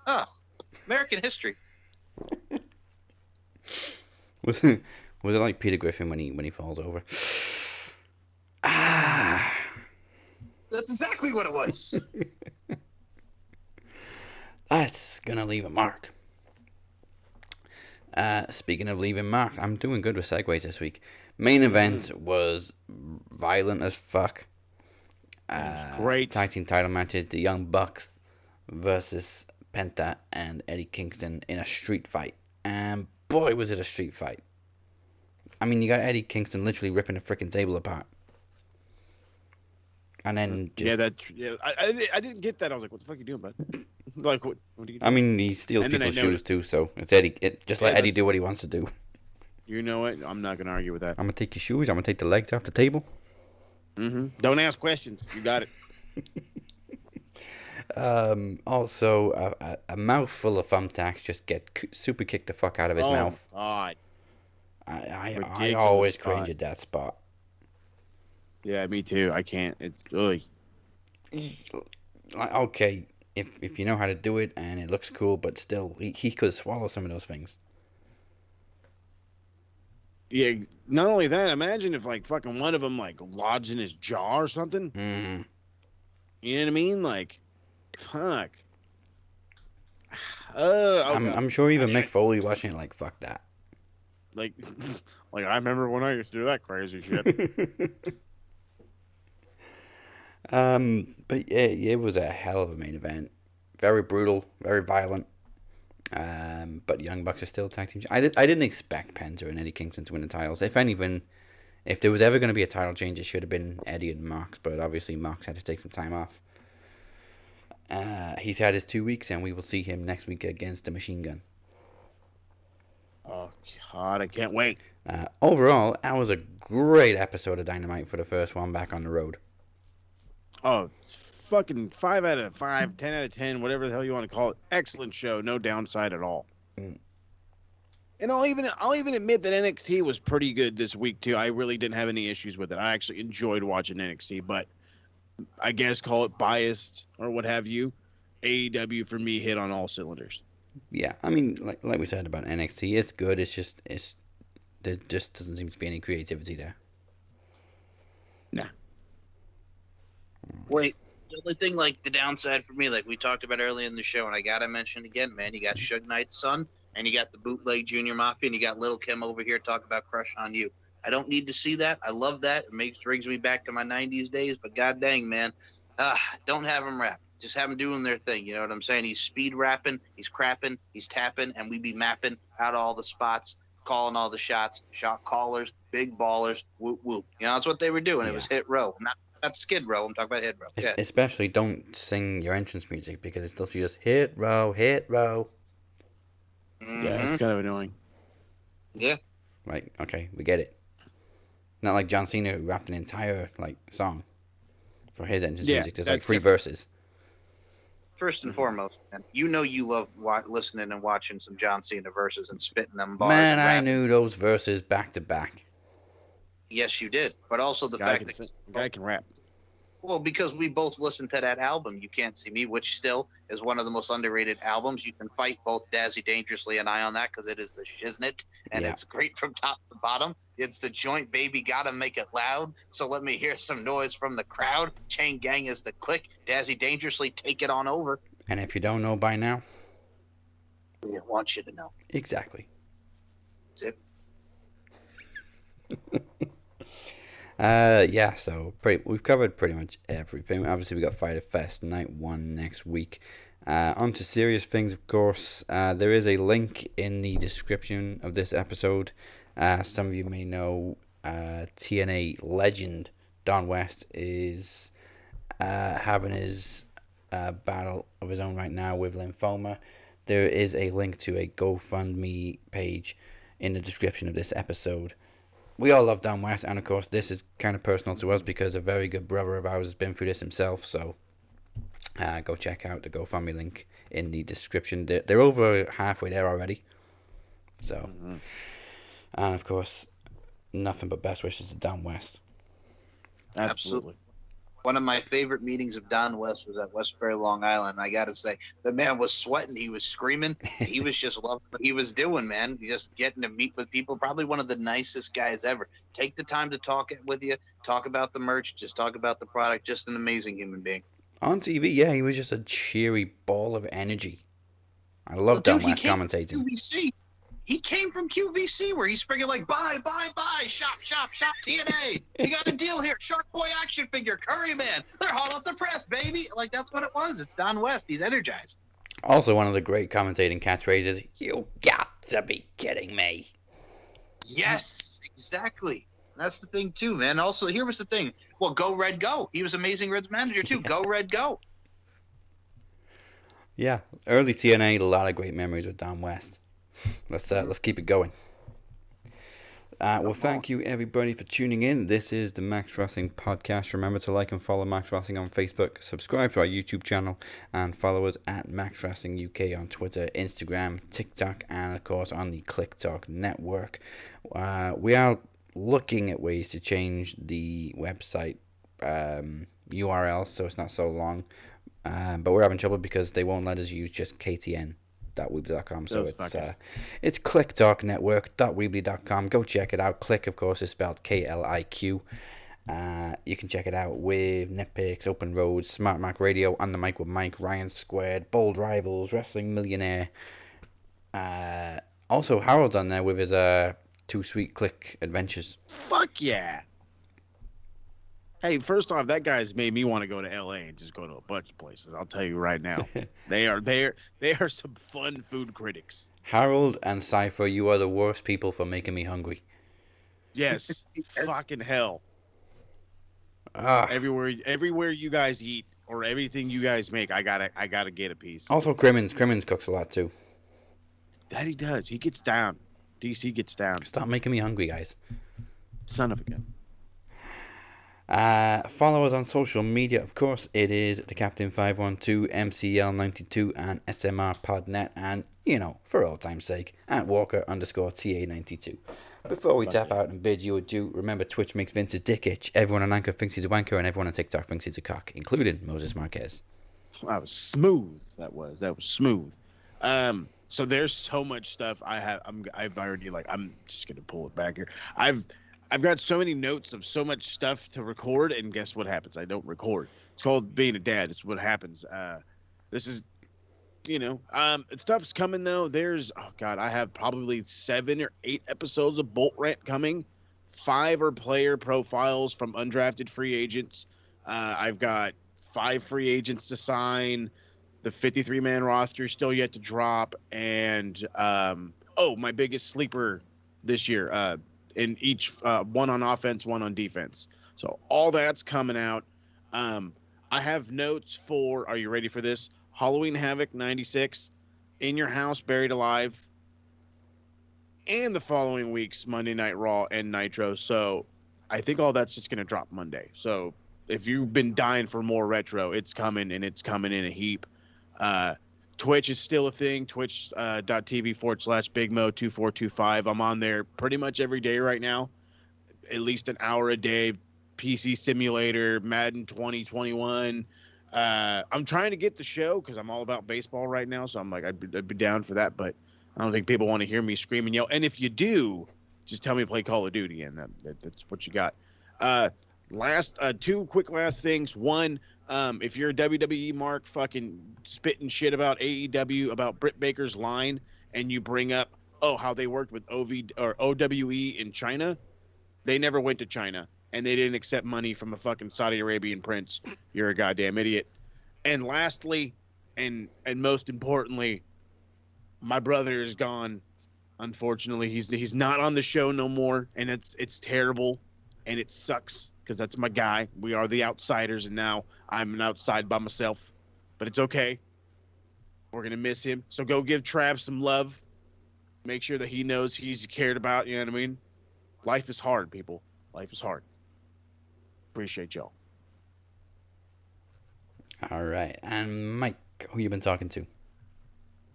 Oh, American history. Was it like Peter Griffin when he falls over? That's what it was. That's gonna leave a mark. Speaking of leaving marks, I'm doing good with segues this week. Main event was violent as fuck. Great. Tag team title matches: the Young Bucks versus Penta and Eddie Kingston in a street fight. And boy, was it a street fight. I mean, you got Eddie Kingston literally ripping a freaking table apart. And then just... I didn't get that. I was like, what the fuck are you doing, bud? Like, what are you doing? I mean, he steals people's shoes too, so it's Eddie. Just let Eddie do what he wants to do. You know what? I'm not going to argue with that. I'm going to take your shoes. I'm going to take the legs off the table. Don't ask questions. You got it. Also, a mouthful of thumbtacks just get super kicked the fuck out of his mouth. God. I always cringe at that spot. Yeah, me too. I can't. It's really... Okay, if you know how to do it and it looks cool, but still, he could swallow some of those things. Yeah, not only that, imagine if, like, fucking one of them, like, lodged in his jaw or something. Mm. You know what I mean? Like, fuck. I'm sure even Mick Foley watching it, like, fuck that. Like I remember when I used to do that crazy shit. But yeah, it was a hell of a main event. Very brutal, very violent. But Young Bucks are still tag team. I didn't expect Penta and Eddie Kingston to win the titles. If anything, if there was ever going to be a title change, it should have been Eddie and Mox. But obviously, Mox had to take some time off. He's had his 2 weeks, and we will see him next week against the Machine Gun. Oh God, I can't wait. Overall, that was a great episode of Dynamite for the first one back on the road. Oh, fucking 5 out of 5, 10 out of 10, whatever the hell you want to call it. Excellent show, no downside at all. And I'll even admit that NXT was pretty good this week too. I really didn't have any issues with it. I actually enjoyed watching NXT, but I guess call it biased or what have you. AEW for me hit on all cylinders. Yeah, I mean, like we said about NXT, it's good. There just doesn't seem to be any creativity there. Nah. Wait, the only thing, like, the downside for me, like we talked about earlier in the show, and I gotta mention again, man, you got Suge Knight's son, and you got the bootleg Junior Mafia, and you got Lil' Kim over here talking about Crush on You. I don't need to see that. I love that. It brings me back to my 90s days, but god dang, man, don't have them rap. Just have them doing their thing, you know what I'm saying? He's speed rapping, he's crapping, he's tapping, and we be mapping out all the spots, calling all the shots, shot callers, big ballers, whoop whoop. You know, that's what they were doing. Yeah. It was Hit Row, not Skid Row. I'm talking about Hit Row. Yeah. Especially don't sing your entrance music because it's still just Hit Row, Hit Row. Mm-hmm. Yeah, it's kind of annoying. Yeah. Right, okay, we get it. Not like John Cena who rapped an entire song for his entrance music. There's 3 verses. First and foremost, man, you know you love listening and watching some John Cena verses and spitting them bars. Man, I knew those verses back to back. Yes, you did. But also the fact that the guy can rap. Well, because we both listened to that album, You Can't See Me, which still is one of the most underrated albums. You can fight both Dazzy Dangerously and I on that because it is the shiznit, and it's great from top to bottom. It's the joint, baby, gotta make it loud. So let me hear some noise from the crowd. Chain Gang is the click. Dazzy Dangerously, take it on over. And if you don't know by now, we want you to know. Exactly. That's it. Yeah, so we've covered pretty much everything. Obviously, we got Fyter Fest Night 1 next week. On to serious things, of course. There is a link in the description of this episode. Some of you may know TNA legend Don West is having his battle of his own right now with lymphoma. There is a link to a GoFundMe page in the description of this episode. We all love Don West, and of course this is kind of personal to us because a very good brother of ours has been through this himself, so go check out the GoFundMe link in the description. They're over halfway there already, so and of course nothing but best wishes to Don West. Absolutely. One of my favorite meetings of Don West was at Westbury, Long Island. I got to say, the man was sweating. He was screaming. He was just loving what he was doing, man. Just getting to meet with people. Probably one of the nicest guys ever. Take the time to talk with you. Talk about the merch. Just talk about the product. Just an amazing human being. On TV, yeah, he was just a cheery ball of energy. I love Don West commentating. QVC. He came from QVC where he's freaking like, buy, shop, TNA. You got a deal here. Shark Boy action figure, Curry Man. They're hot off the press, baby. Like, that's what it was. It's Don West. He's energized. Also, one of the great commentating catchphrases, "You got to be kidding me." Yes, exactly. That's the thing, too, man. Also, here was the thing. Well, go Red, go. He was Amazing Red's manager, too. Go Red, go. Yeah, early TNA, a lot of great memories with Don West. Let's keep it going. Well, thank you everybody for tuning in. This is the Max Wrestling Podcast. Remember to like and follow Max Wrestling on Facebook, subscribe to our YouTube channel, and follow us at Max Wrestling UK on Twitter, Instagram, TikTok, and of course on the ClickTalk network. We are looking at ways to change the website URL so it's not so long, but we're having trouble because they won't let us use just ktn.weebly.com. So it's clicktalknetwork.weebly.com. Go check it out. Click, of course, is spelled KLIQ. You can check it out with Netpicks, Open Roads, Smart Mac Radio, On the Mic with Mike, Ryan Squared, Bold Rivals, Wrestling Millionaire. Also, Harold's on there with his Too Sweet Click Adventures. Fuck yeah. Hey, first off, that guy's made me want to go to LA and just go to a bunch of places. I'll tell you right now. They are some fun food critics. Harold and Cypher, you are the worst people for making me hungry. Yes. Fucking hell. Everywhere you guys eat or everything you guys make, I gotta get a piece. Also, Crimmins cooks a lot too. That he does. He gets down. DC gets down. Stop making me hungry, guys. Son of a gun. Follow us on social media, of course. It is the Captain 512, MCL92, and SMR Podnet, and for old time's sake, at Walker_TA92. Before we tap out and bid you adieu, remember Twitch makes Vince's dick itch. Everyone on Anchor thinks he's a wanker, and everyone on TikTok thinks he's a cock, including Moses Marquez. That was smooth. That was smooth. So there's so much stuff I'm just gonna pull it back here. I've got so many notes of so much stuff to record, and guess what happens? I don't record. It's called being a dad. It's what happens. This is, stuff's coming though. I have probably 7 or 8 episodes of Bolt Rant coming. 5 are player profiles from undrafted free agents. I've got 5 free agents to sign. The 53-man roster is still yet to drop, and my biggest sleeper this year. In each one on offense, one on defense. So all that's coming out. I have notes for, are you ready for this? Halloween Havoc 96, In Your House, Buried Alive, and the following week's Monday Night Raw and Nitro. So I think all that's just going to drop Monday. So if you've been dying for more retro, it's coming, and it's coming in a heap. Twitch is still a thing, twitch.tv/BigMo2425. I'm on there pretty much every day right now, at least an hour a day. PC Simulator, Madden 2021. I'm trying to get the show because I'm all about baseball right now, so I'm like, I'd be down for that, but I don't think people want to hear me scream and yell. And if you do, just tell me to play Call of Duty, and that's what you got. Two quick last things. One, if you're a WWE mark fucking spitting shit about AEW, about Britt Baker's line, and you bring up, how they worked with OWE in China, they never went to China, and they didn't accept money from a fucking Saudi Arabian prince. You're a goddamn idiot. And lastly, and most importantly, my brother is gone. Unfortunately, he's not on the show no more, and it's terrible, and it sucks. Because that's my guy. We are the outsiders, and now I'm an outside by myself. But it's okay. We're going to miss him. So go give Trav some love. Make sure that he knows he's cared about. You know what I mean? Life is hard, people. Life is hard. Appreciate y'all. All right. And Mike, who you been talking to?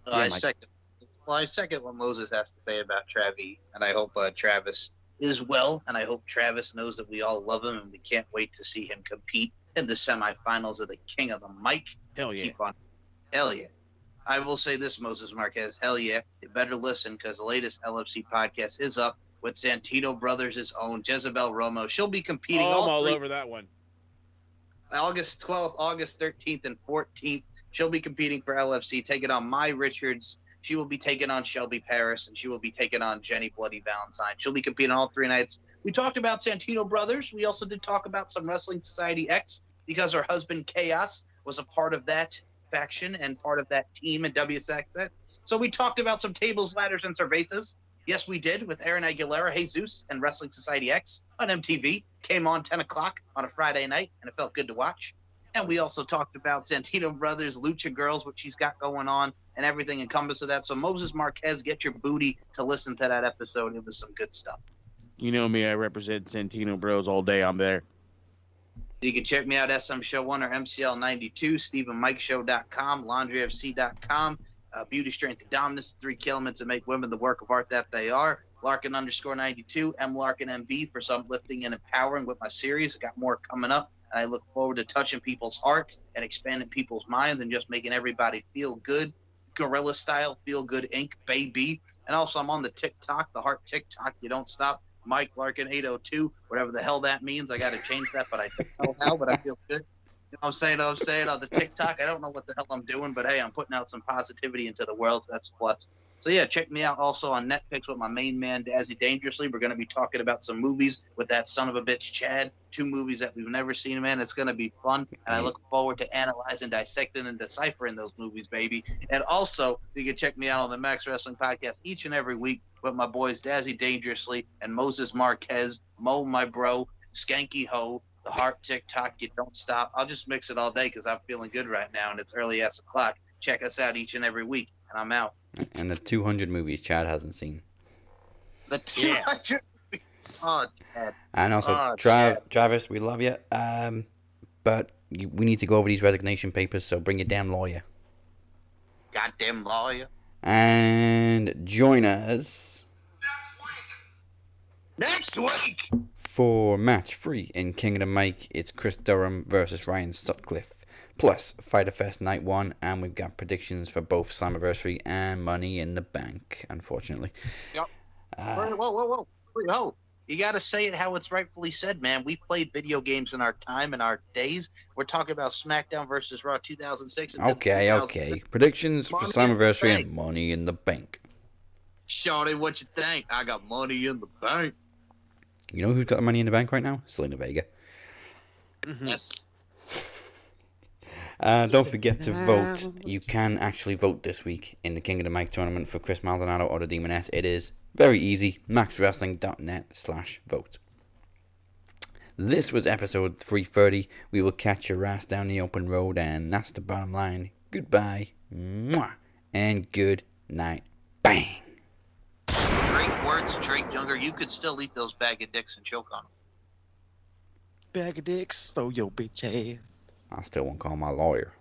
I second what Moses has to say about Travi, and I hope Travis is well, and I hope Travis knows that we all love him, and we can't wait to see him compete in the semifinals of the King of the Mic. Hell yeah. Keep on. Hell yeah. I will say this, Moses Marquez. Hell yeah. You better listen, because the latest LFC podcast is up with Santino Brothers' own Jezebel Romo. She'll be competing. I'm all over that one. August 12th, August 13th, and 14th. She'll be competing for LFC, taking on Mai Richards. She will be taking on Shelby Paris, and she will be taking on Jenny Bloody Valentine. She'll be competing all 3 nights. We talked about Santino Brothers. We also did talk about some Wrestling Society X because her husband Chaos was a part of that faction and part of that team in WSX. So we talked about some tables, ladders, and cervezas. Yes, we did, with Aaron Aguilera, Jesus, and Wrestling Society X on MTV. Came on 10 o'clock on a Friday night, and it felt good to watch. And we also talked about Santino Brothers, Lucha Girls, what she's got going on, and everything encompassed of that. So Moses Marquez, get your booty to listen to that episode. It was some good stuff. You know me, I represent Santino Bros all day. I'm there. You can check me out, SM Show 1 or MCL92, StephenMikeShow.com, LaundryFC.com, Beauty, Strength, and Dominance, 3 elements that make women the work of art that they are. Larkin_92, MLarkinMB for some lifting and empowering with my series. I got more coming up, and I look forward to touching people's hearts and expanding people's minds and just making everybody feel good. Gorilla style, feel good Inc., baby. And also, I'm on the TikTok, the Heart TikTok. You don't stop. Mike Larkin 802, whatever the hell that means. I got to change that, but I don't know how, but I feel good. You know what I'm saying on the TikTok. I don't know what the hell I'm doing, but hey, I'm putting out some positivity into the world, so that's a plus. So yeah, check me out also on Netflix with my main man, Dazzy Dangerously. We're going to be talking about some movies with that son of a bitch, Chad. 2 movies that we've never seen, man. It's going to be fun, and I look forward to analyzing, dissecting, and deciphering those movies, baby. And also, you can check me out on the Max Wrestling Podcast each and every week with my boys, Dazzy Dangerously and Moses Marquez, Mo, my bro, Skanky Ho, the Heart TikTok. You don't stop. I'll just mix it all day because I'm feeling good right now, and it's early ass o'clock. Check us out each and every week, and I'm out. And the 200 movies Chad hasn't seen. The 200 movies. Oh, Chad. And also, Travis, we love you. But we need to go over these resignation papers, so bring your damn lawyer. Goddamn lawyer. And join us next week for match 3 in King of the Mic. It's Chris Durham versus Ryan Sutcliffe. Plus Fighter Fest Night 1, and we've got predictions for both Slammiversary and Money in the Bank, unfortunately. Yep. Whoa. You got to say it how it's rightfully said, man. We played video games in our time, in our days. We're talking about SmackDown versus Raw 2006. Okay. Predictions for Slammiversary and Money in the Bank. Shawty, what you think? I got money in the bank. You know who's got money in the bank right now? Selena Vega. Mm-hmm. Yes. Don't forget to vote. You can actually vote this week in the King of the Mic tournament for Chris Maldonado or the Demoness. It is very easy. maxwrestling.net/vote. This was episode 330. We will catch your ass down the open road, and that's the bottom line. Goodbye. Mwah, and good night. Bang. Drink words, drink younger. You could still eat those bag of dicks and choke on them. Bag of dicks for your bitch ass. I still won't call my lawyer.